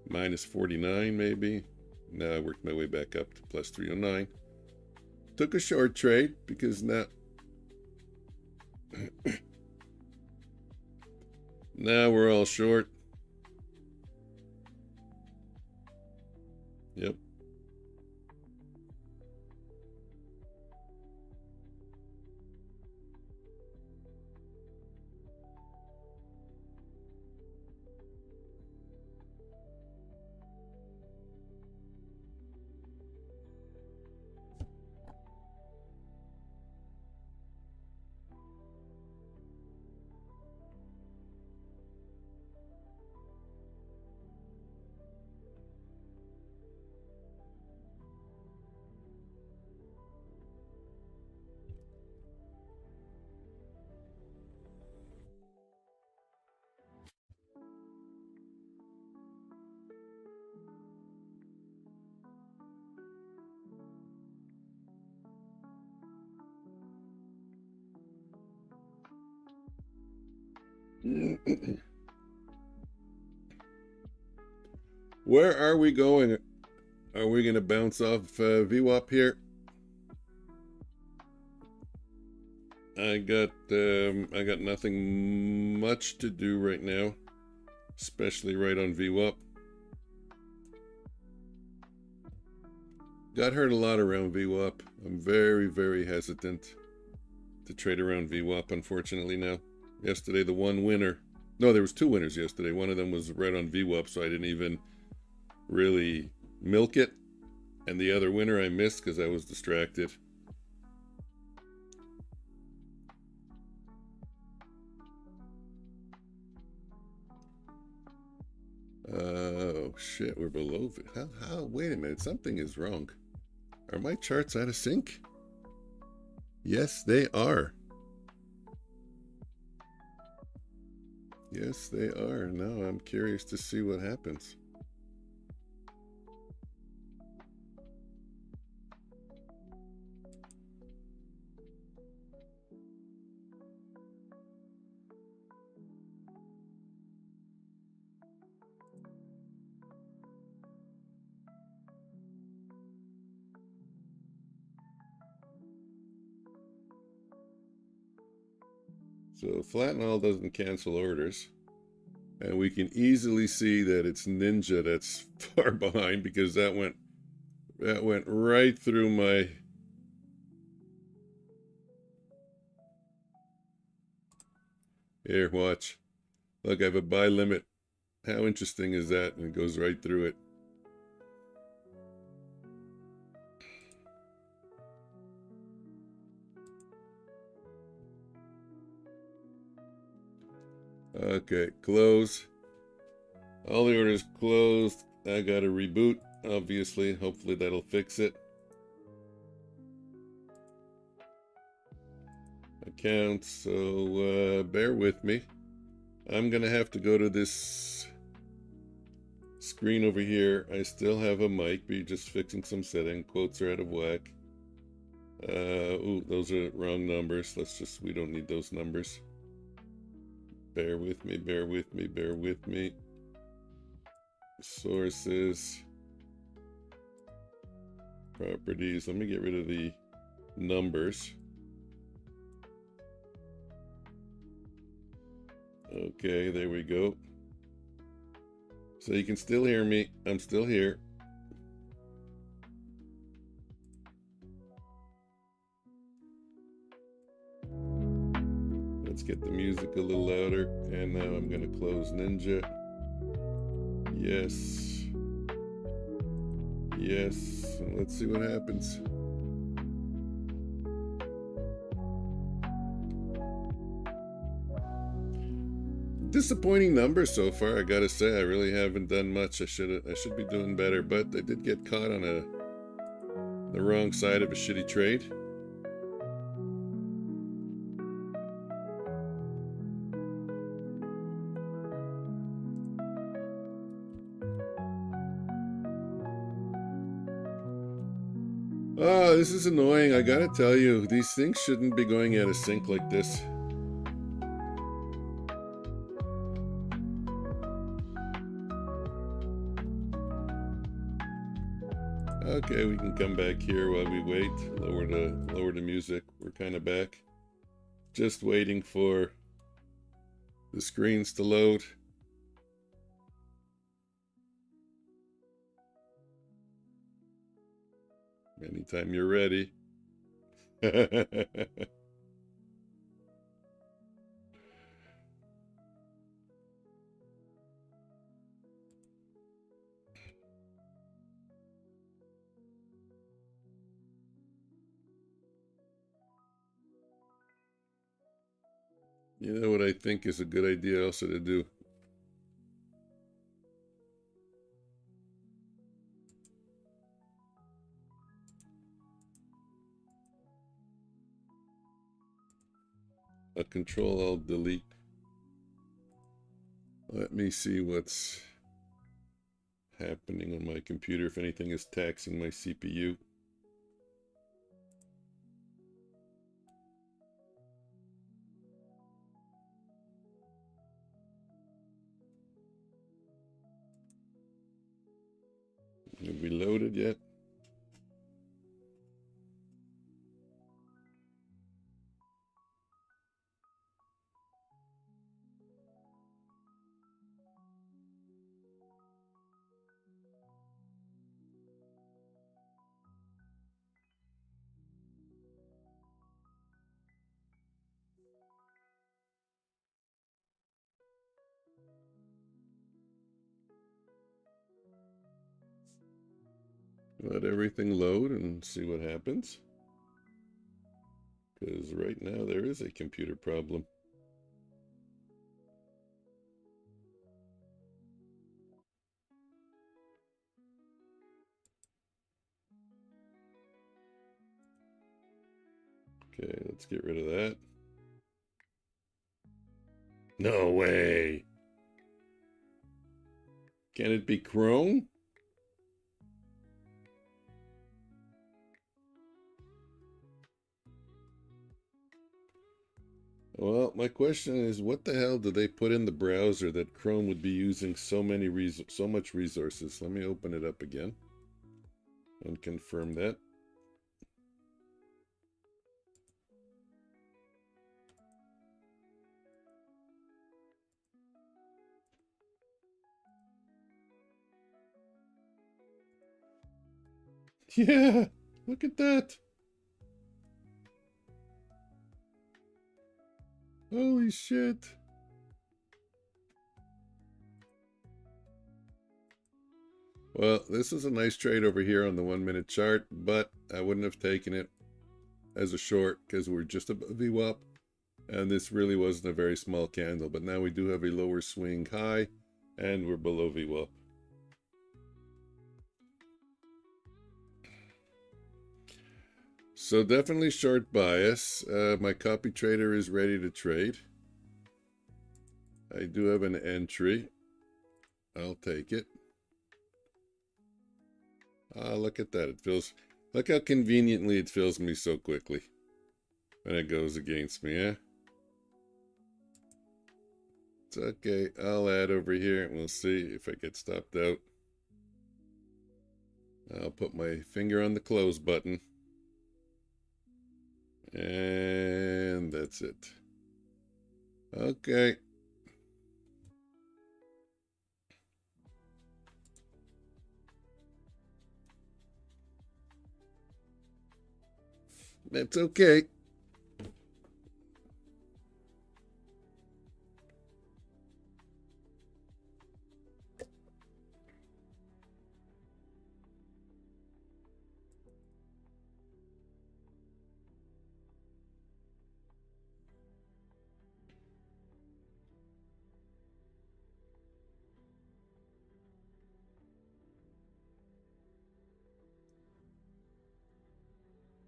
minus 49 maybe. Now I worked my way back up to plus 309. Took a short trade because now now we're all short. Yep. Where are we going? Are we going to bounce off VWAP here? I got nothing much to do right now, especially right on VWAP. Got hurt a lot around VWAP. I'm very, very hesitant to trade around VWAP, unfortunately now. Yesterday, the one winner. No, there was two winners yesterday. One of them was right on VWAP, so I didn't even really milk it. And the other winner I missed because I was distracted. Oh, shit, we're below it. How? Wait a minute, something is wrong. Are my charts out of sync? Yes, they are. Yes, they are. Now I'm curious to see what happens. So flat and all doesn't cancel orders. And we can easily see that it's Ninja that's far behind because that went right through my here, watch. Look, I have a buy limit. How interesting is that? And it goes right through it. Okay, close. All the orders closed. I got to reboot, obviously. Hopefully that'll fix it. Accounts, so bear with me. I'm going to have to go to this screen over here. I still have a mic, but just fixing some setting. Quotes are out of whack. Ooh, those are wrong numbers. We don't need those numbers. Bear with me, bear with me, bear with me. Sources. Properties. Let me get rid of the numbers. Okay, there we go. So you can still hear me. I'm still here. Let's get the music a little louder. And now I'm going to close Ninja. Yes. Yes. And let's see what happens. Disappointing numbers so far, I gotta say. I really haven't done much. I should be doing better, but I did get caught on the wrong side of a shitty trade. Oh, this is annoying. I gotta tell you, these things shouldn't be going out of sync like this. Okay, we can come back here while we wait. Lower the music. We're kind of back. Just waiting for the screens to load. Anytime you're ready. You know what I think is a good idea also to do? A Control-Alt-Delete. Let me see what's happening on my computer, if anything is taxing my CPU. Have we loaded yet? Let everything load and see what happens. Because right now there is a computer problem. Okay, let's get rid of that. No way. Can it be Chrome? Well, my question is, what the hell did they put in the browser that Chrome would be using so much resources? Let me open it up again and confirm that. Yeah, look at that. Holy shit. Well, this is a nice trade over here on the 1 minute chart, but I wouldn't have taken it as a short because we're just above VWAP, and this really wasn't a very small candle. But now we do have a lower swing high, and we're below VWAP. So definitely short bias. My copy trader is ready to trade. I do have an entry. I'll take it. Ah, look at that. Look how conveniently it fills me so quickly when it goes against me, eh? It's okay. I'll add over here and we'll see if I get stopped out. I'll put my finger on the close button. And that's it. Okay. That's okay.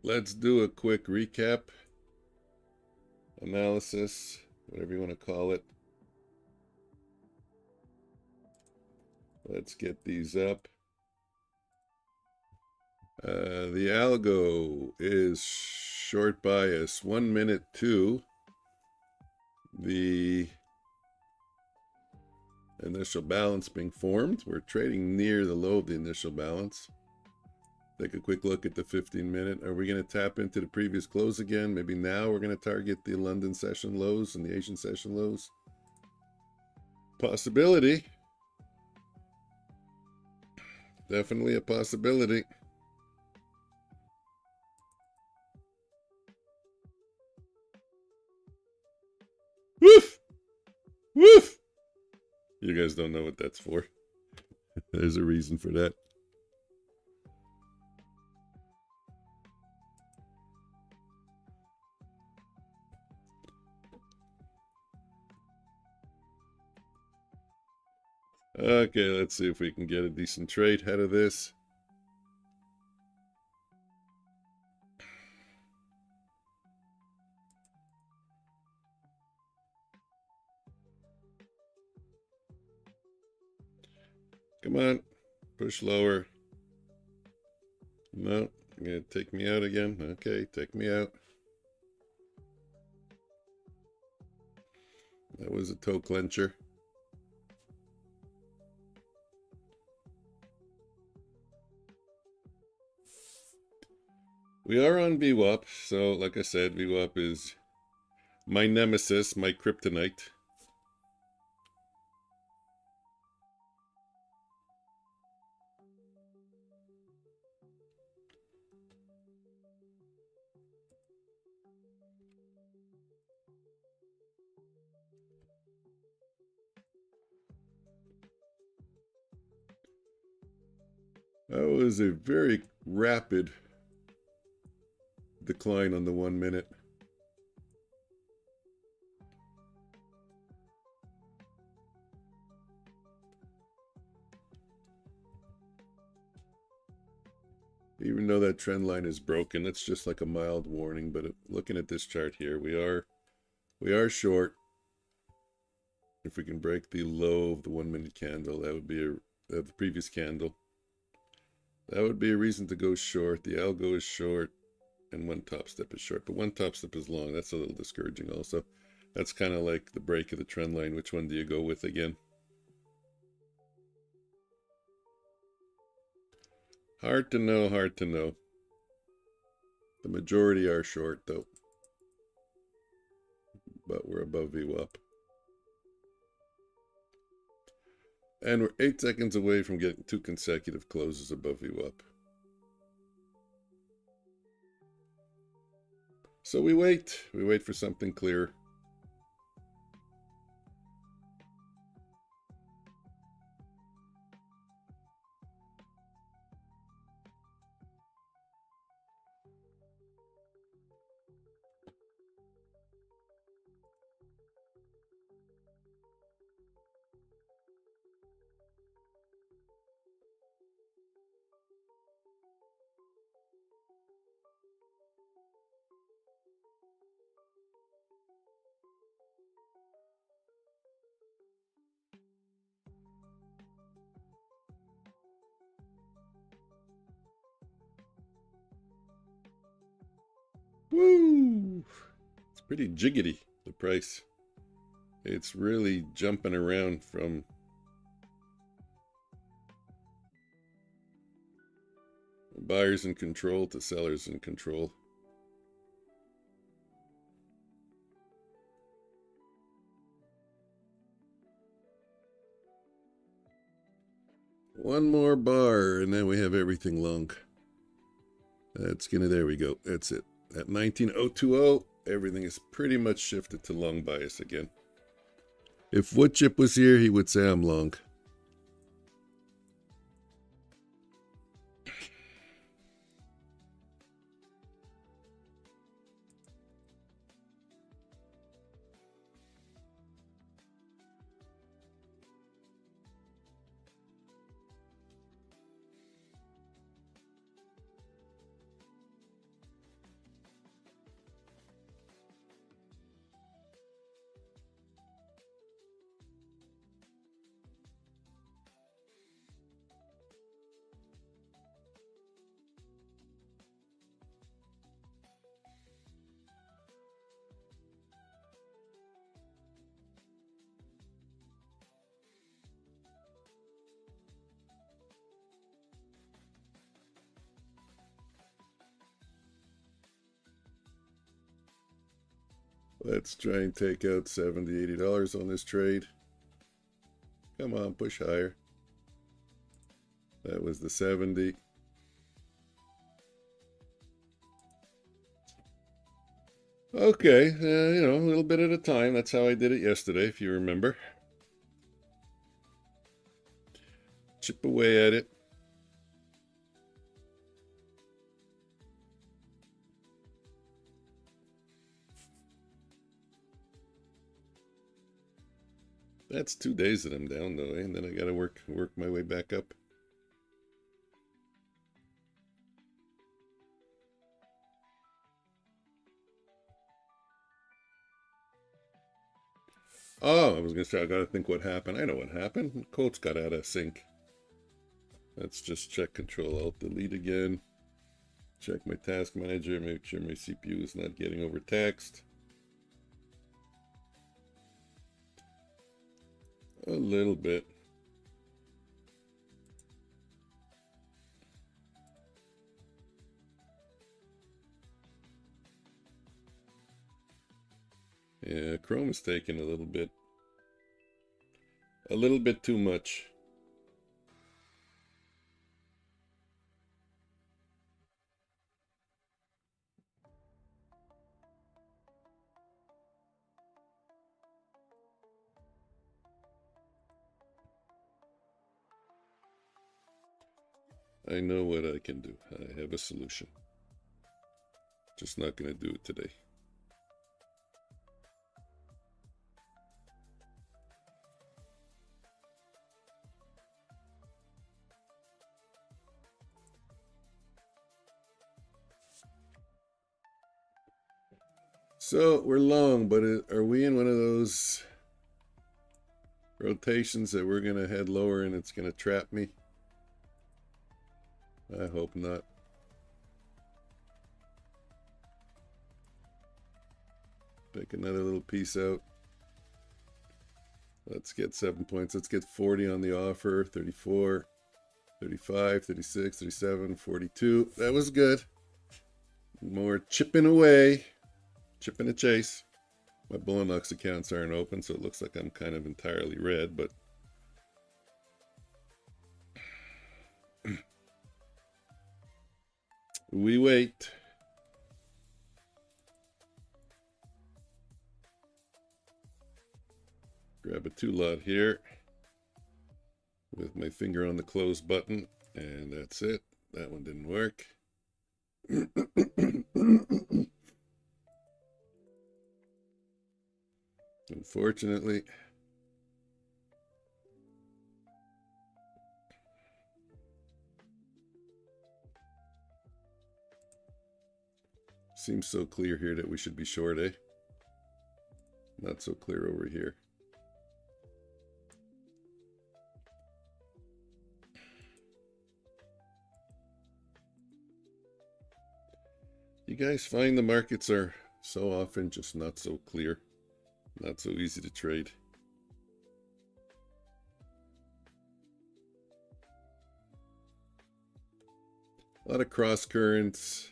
Let's do a quick recap, analysis, whatever you want to call it. Let's get these up. The algo is short bias 1 minute to the initial balance being formed. We're trading near the low of the initial balance. Take a quick look at the 15-minute. Are we going to tap into the previous close again? Maybe now we're going to target the London session lows and the Asian session lows. Possibility. Definitely a possibility. Woof! Woof! You guys don't know what that's for. There's a reason for that. Okay, let's see if we can get a decent trade out of this. Come on, push lower. No, you're gonna take me out again. Okay, take me out. That was a toe clencher. We are on VWAP, so like I said, VWAP is my nemesis, my kryptonite. That was a very rapid decline on the 1 minute. Even though that trend line is broken, it's just like a mild warning. But looking at this chart here, we are short. If we can break the low of the 1 minute candle, that would be the previous candle. That would be a reason to go short. The algo is short, and one top step is short, but one top step is long. That's a little discouraging also. That's kind of like the break of the trend line. Which one do you go with again? Hard to know, hard to know. The majority are short though, but we're above VWAP. And we're 8 seconds away from getting 2 consecutive closes above VWAP. So we wait for something clear. Woo! It's pretty jiggity, the price. It's really jumping around from buyers in control to sellers in control. One more bar, and then we have everything long. That's gonna, there we go. That's it. At 19,020, everything is pretty much shifted to long bias again. If wood chip was here, he would say I'm long. Let's try and take out $70, $80 on this trade. Come on, push higher. That was the 70. Okay, you know, a little bit at a time. That's how I did it yesterday, if you remember. Chip away at it. That's 2 days that I'm down though, and then I gotta work my way back up. Oh, I was gonna say I gotta think what happened. I know what happened. Quotes got out of sync. Let's just check Control Alt Delete again. Check my task manager, make sure my CPU is not getting overtaxed. A little bit. Yeah, Chrome is taking a little bit too much. I know what I can do. I have a solution. Just not going to do it today. So we're long, but are we in one of those rotations that we're going to head lower and it's going to trap me? I hope not. Take another little piece out. Let's get 7 points. Let's get 40 on the offer. 34, 35, 36, 37, 42. That was good. More chipping away. Chipping a chase. My Bulenox accounts aren't open, so it looks like I'm kind of entirely red, but we wait. Grab a 2-lot here with my finger on the close button, and that's it. That one didn't work. Unfortunately. Seems so clear here that we should be short, eh? Not so clear over here. You guys find the markets are so often just not so clear, not so easy to trade. A lot of cross currents.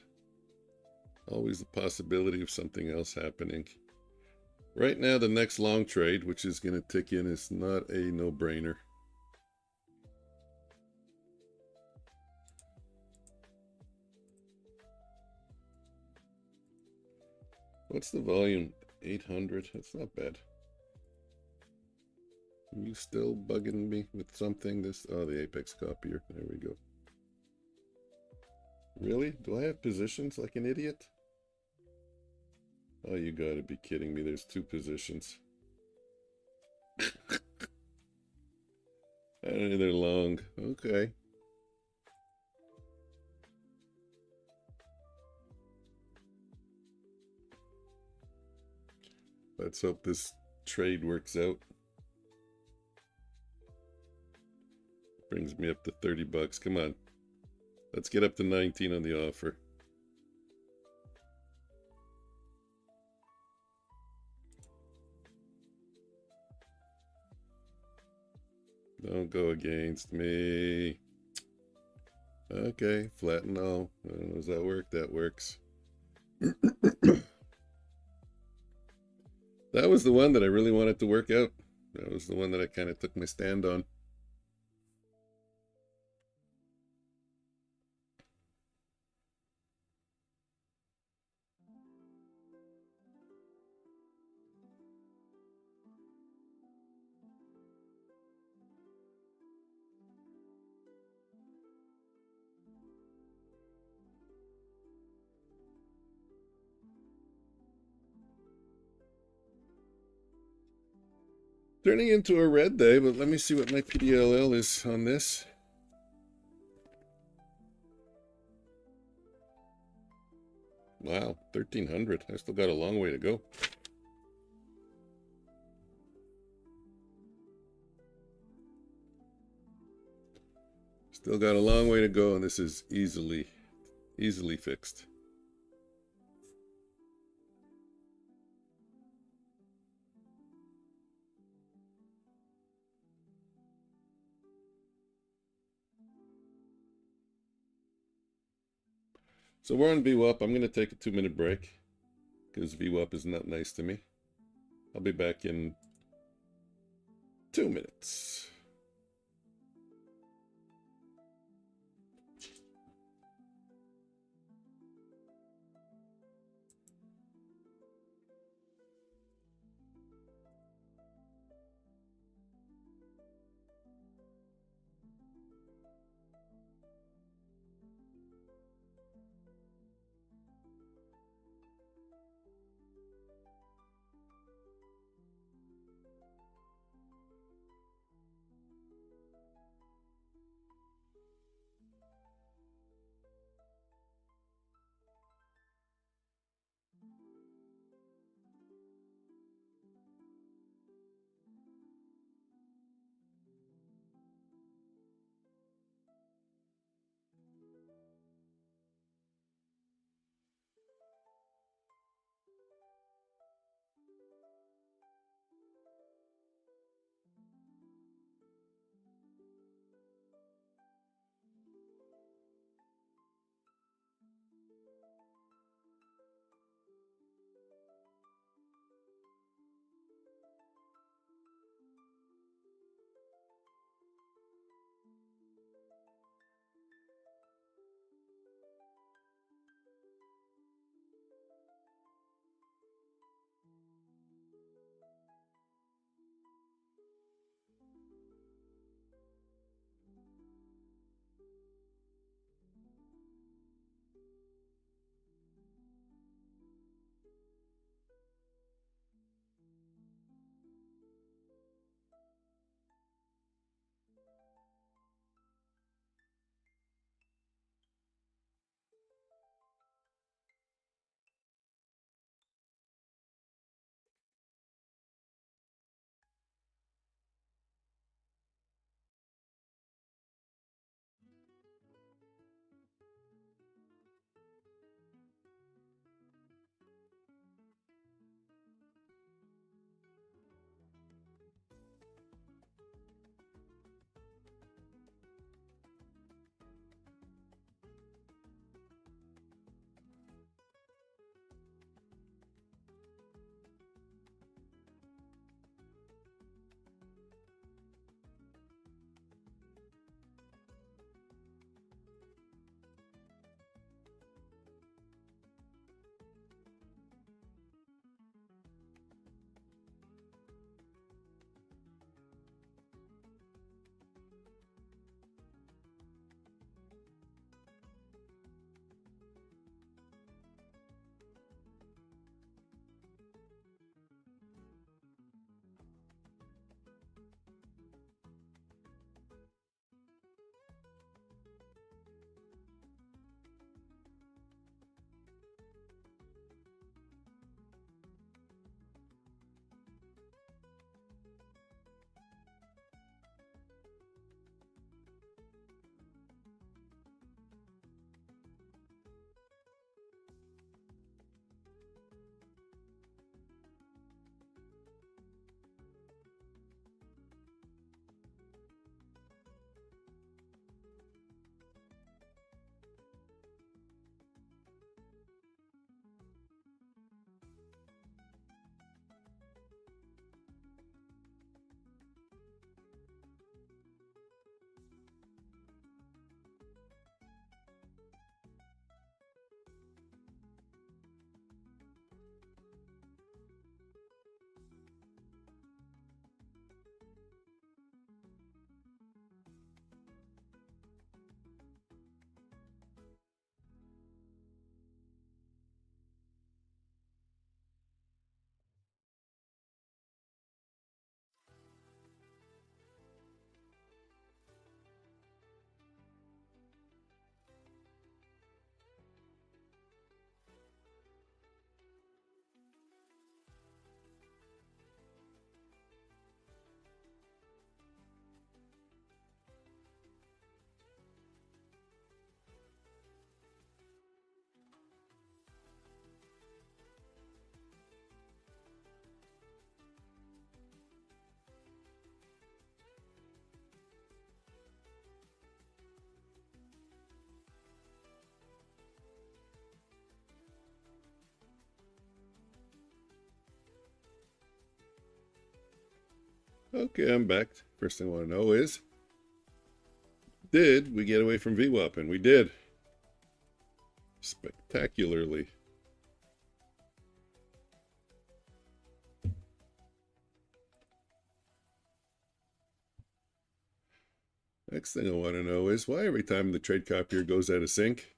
Always the possibility of something else happening. Right now, the next long trade, which is going to tick in, is not a no-brainer. What's the volume? 800. That's not bad. Are you still bugging me with something? Oh, the Apex copier. There we go. Really? Do I have positions like an idiot? Oh, you gotta be kidding me. There's 2 positions. And they're long. Okay. Let's hope this trade works out. Brings me up to 30 bucks. Come on. Let's get up to 19 on the offer. Don't go against me. Okay, flatten all. Does that work? That works. That was the one that I really wanted to work out. That was the one that I kind of took my stand on. Turning into a red day, but let me see what my PDLL is on this. Wow, 1300. I still got a long way to go. Still got a long way to go, and this is easily fixed. So we're on VWAP. I'm going to take a 2-minute break because VWAP is not nice to me. I'll be back in 2 minutes. Okay, I'm back. First thing I want to know is, did we get away from VWAP? And we did. Spectacularly. Next thing I want to know is why every time the trade copier goes out of sync,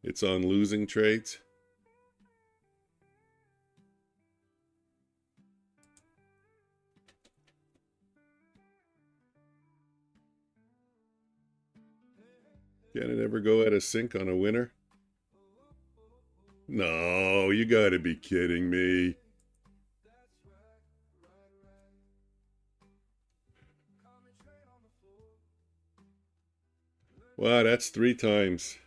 it's on losing trades. Can it ever go out of sync on a winner? No, you gotta be kidding me. Wow, that's 3 times.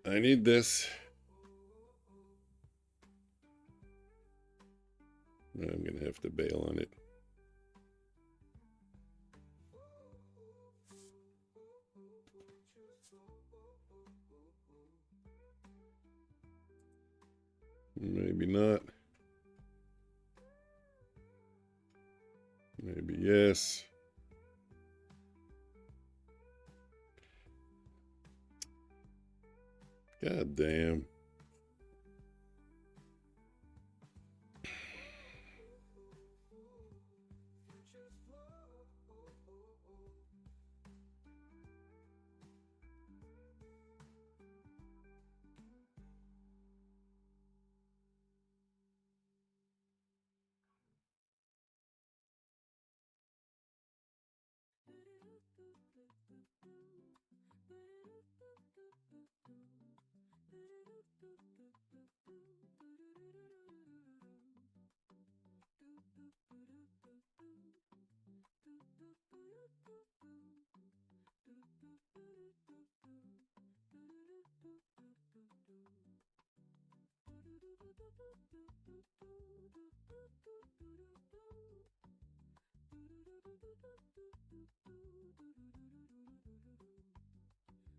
I need this. I'm gonna have to bail on it. Maybe not. Maybe yes. God damn.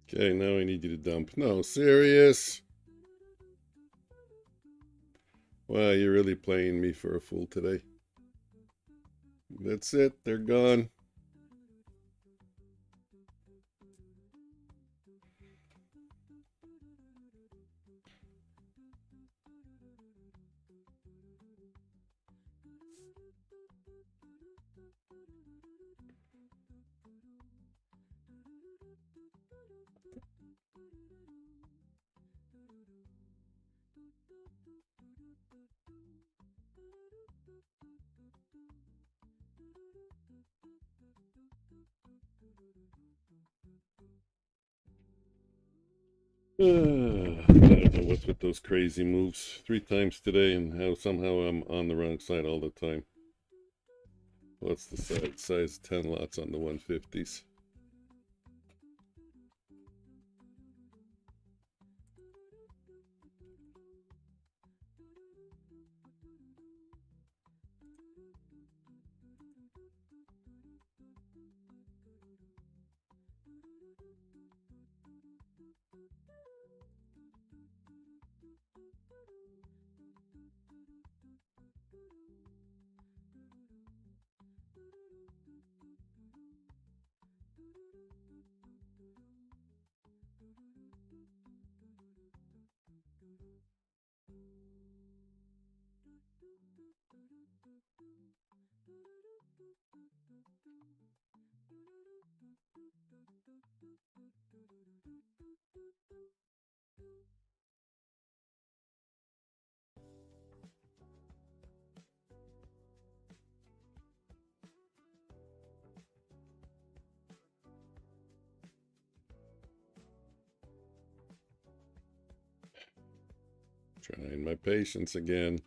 Okay, now I need you to dump. No, serious? Wow, you're really playing me for a fool today. That's it. They're gone. I don't know what's with those crazy moves. 3 times today, and how somehow I'm on the wrong side all the time. What's the size 10 lots on the 150s? Trying my patience again.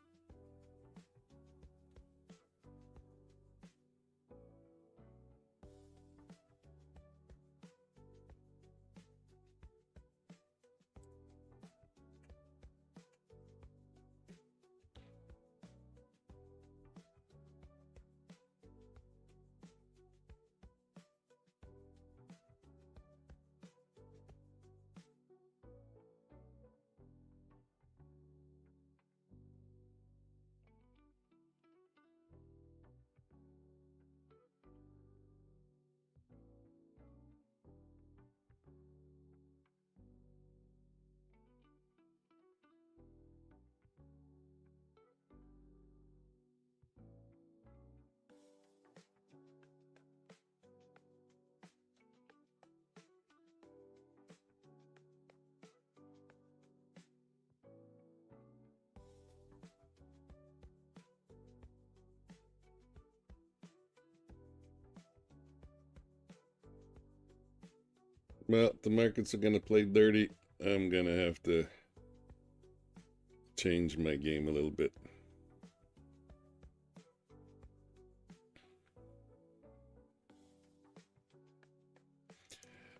Well, the markets are going to play dirty. I'm going to have to change my game a little bit.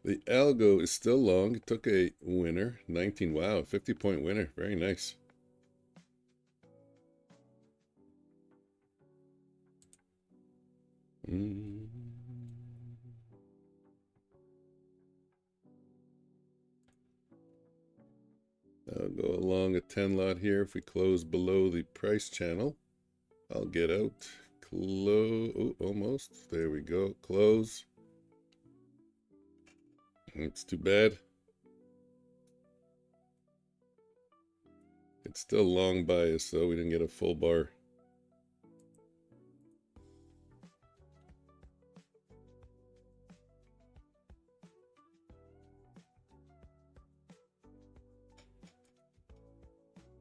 The algo is still long. It took a winner, 19. Wow, 50-point winner. Very nice. I'll go along a 10 lot here. If we close below the price channel, I'll get out. Close. Oh, almost. There we go. Close. It's too bad. It's still long bias, so we didn't get a full bar.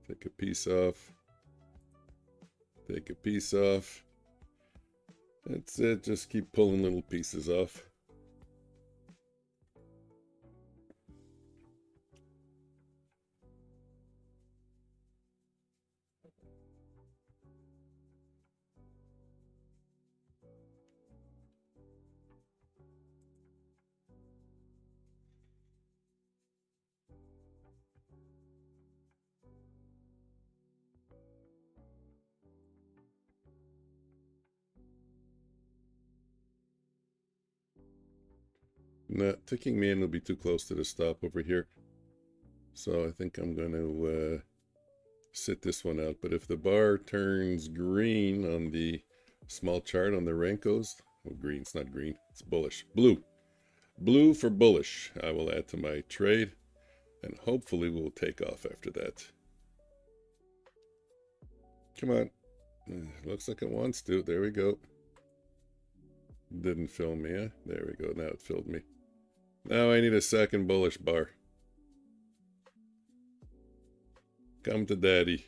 Take a piece off. Take a piece off. That's it. Just keep pulling little pieces off. No, ticking me in will be too close to the stop over here. So I think I'm going to sit this one out. But if the bar turns green on the small chart on the Renkos, well, green, it's not green, it's bullish. Blue. Blue for bullish. I will add to my trade, and hopefully we'll take off after that. Come on. Looks like it wants to. There we go. Didn't fill me, huh? There we go. Now it filled me. Now I need a second bullish bar. Come to daddy.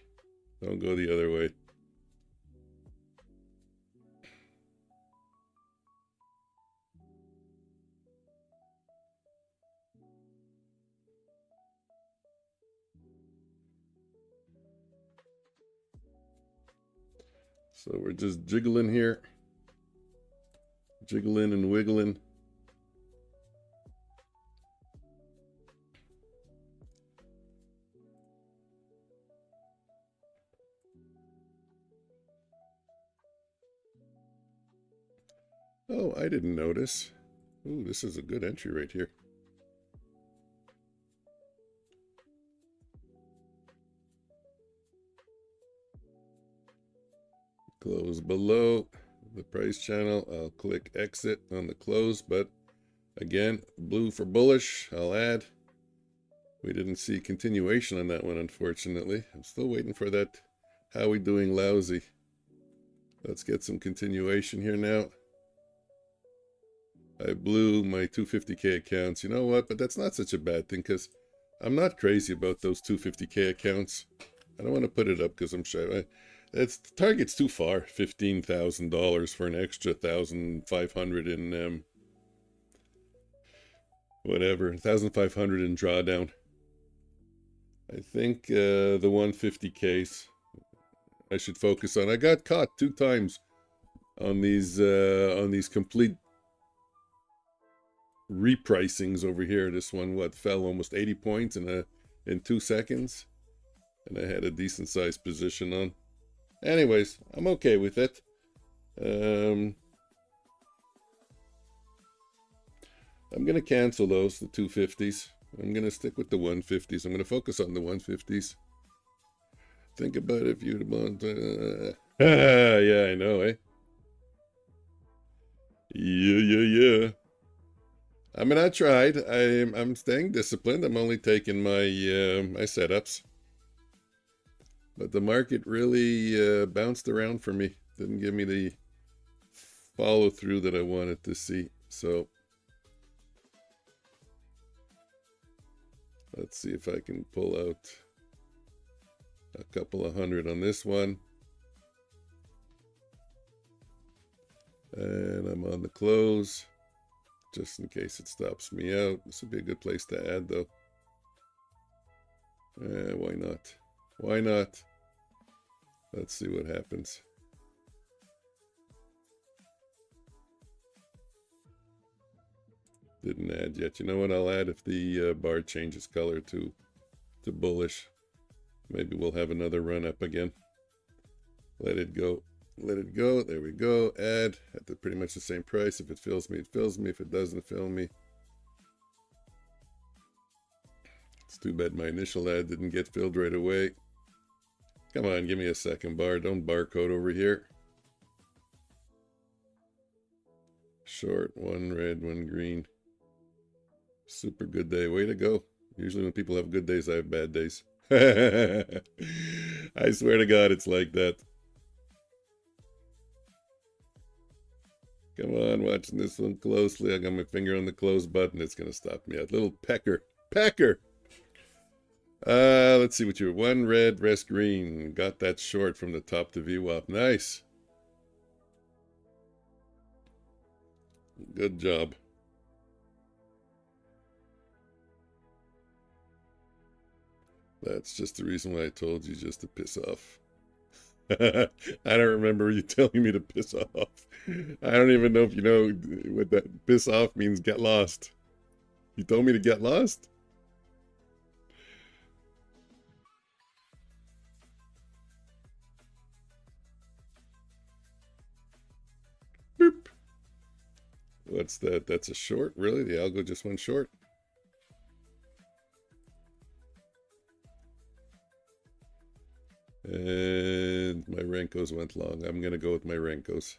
Don't go the other way. So we're just jiggling here. Jiggling and wiggling. Oh, I didn't notice. Ooh, this is a good entry right here. Close below the price channel. I'll click exit on the close, but again, blue for bullish. I'll add. We didn't see continuation on that one, unfortunately. I'm still waiting for that. How we doing lousy? Let's get some continuation here now. I blew my 250K accounts. You know what? But that's not such a bad thing, because I'm not crazy about those 250K accounts. I don't want to put it up because I'm shy. The target's too far. $15,000 for an extra 1,500 in whatever, 1,500 in drawdown. I think the 150 case I should focus on. I got caught 2 times on these complete repricings over here. This one, what, fell almost 80 points in 2 seconds, and I had a decent sized position on. Anyways, I'm okay with it. I'm gonna cancel those, the 250s. I'm gonna stick with the 150s. I'm gonna focus on the 150s. Think about if you'd want yeah, I know, eh? Yeah. I mean, I tried. I'm staying disciplined. I'm only taking my my setups. But the market really bounced around for me. Didn't give me the follow through that I wanted to see. So let's see if I can pull out a couple of hundred on this one. And I'm on the close, just in case it stops me out. This would be a good place to add, though. Why not? Why not? Let's see what happens. Didn't add yet. You know what? I'll add if the bar changes color to bullish. Maybe we'll have another run up again. Let it go. Let it go. There we go. Add at pretty much the same price. If it fills me, it fills me. If it doesn't fill me, it's too bad my initial ad didn't get filled right away. Come on, give me a second bar. Don't barcode over here. Short, 1 red, 1 green. Super good day. Way to go. Usually when people have good days, I have bad days. I swear to God, it's like that. Come on, watching this one closely. I got my finger on the close button. It's going to stop me out. Little pecker. Let's see what you're. 1 red, rest green. Got that short from the top to VWAP. Nice. Good job. That's just the reason why I told you, just to piss off. I don't remember you telling me to piss off. I don't even know if you know what that piss off means. Get lost. You told me to get lost? Boop. What's that? That's a short? Really? The algo just went short? And my Renkos went long. I'm going to go with my Renkos.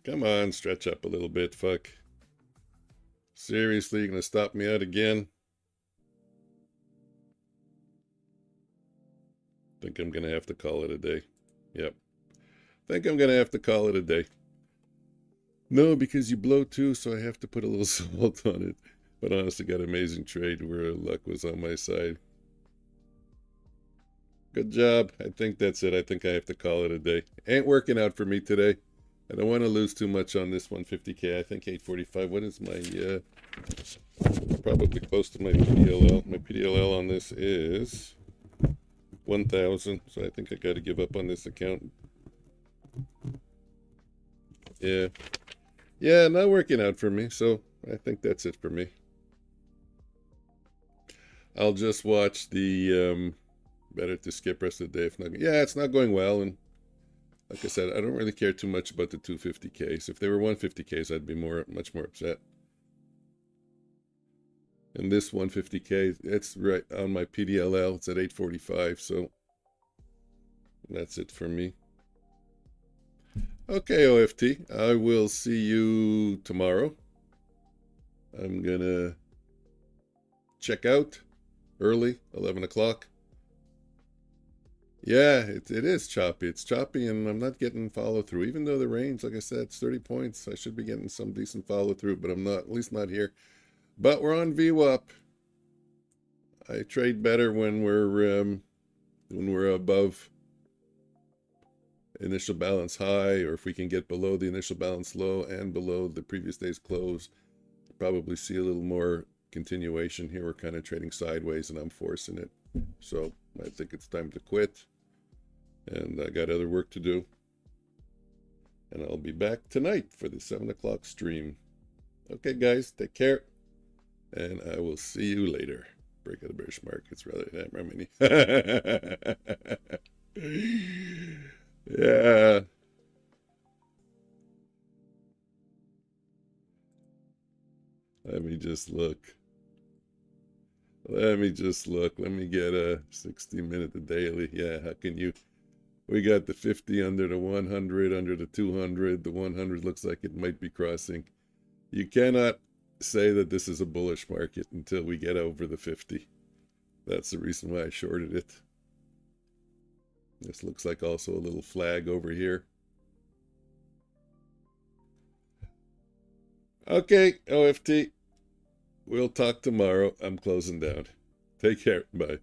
Come on, stretch up a little bit, fuck. Seriously, you're going to stop me out again? Think I'm going to have to call it a day. Yep. Think I'm going to have to call it a day. No, because you blow too, so I have to put a little salt on it. But honestly, got an amazing trade where luck was on my side. Good job. I think that's it. I think I have to call it a day. Ain't working out for me today. I don't want to lose too much on this 150K. I think 845. What is my, probably close to my PDLL. My PDLL on this is 1,000. So I think I got to give up on this account. Yeah. Yeah, not working out for me. So I think that's it for me. I'll just watch the, better to skip rest of the day. If not, yeah, it's not going well. And like I said, I don't really care too much about the 250Ks. If they were 150Ks, I'd be much more upset. And this 150K, it's right on my PDLL. It's at 845, so that's it for me. Okay, OFT, I will see you tomorrow. I'm gonna check out early, 11 o'clock. Yeah, it is choppy. It's choppy, and I'm not getting follow through. Even though the range, like I said, it's 30 points, I should be getting some decent follow through, but I'm not, at least not here. But we're on VWAP. I trade better when we're above initial balance high, or if we can get below the initial balance low and below the previous day's close. Probably see a little more continuation here. We're kind of trading sideways and I'm forcing it. So I think it's time to quit. And I got other work to do. And I'll be back tonight for the 7 o'clock stream. Okay, guys, take care. And I will see you later. Break of the bearish markets, rather than many. Yeah. Let me just look. Let me get a 60-minute daily. Yeah, how can you? We got the 50 under the 100, under the 200. The 100 looks like it might be crossing. You cannot say that this is a bullish market until we get over the 50. That's the reason why I shorted it. This looks like also a little flag over here. Okay, OFT. We'll talk tomorrow. I'm closing down. Take care. Bye.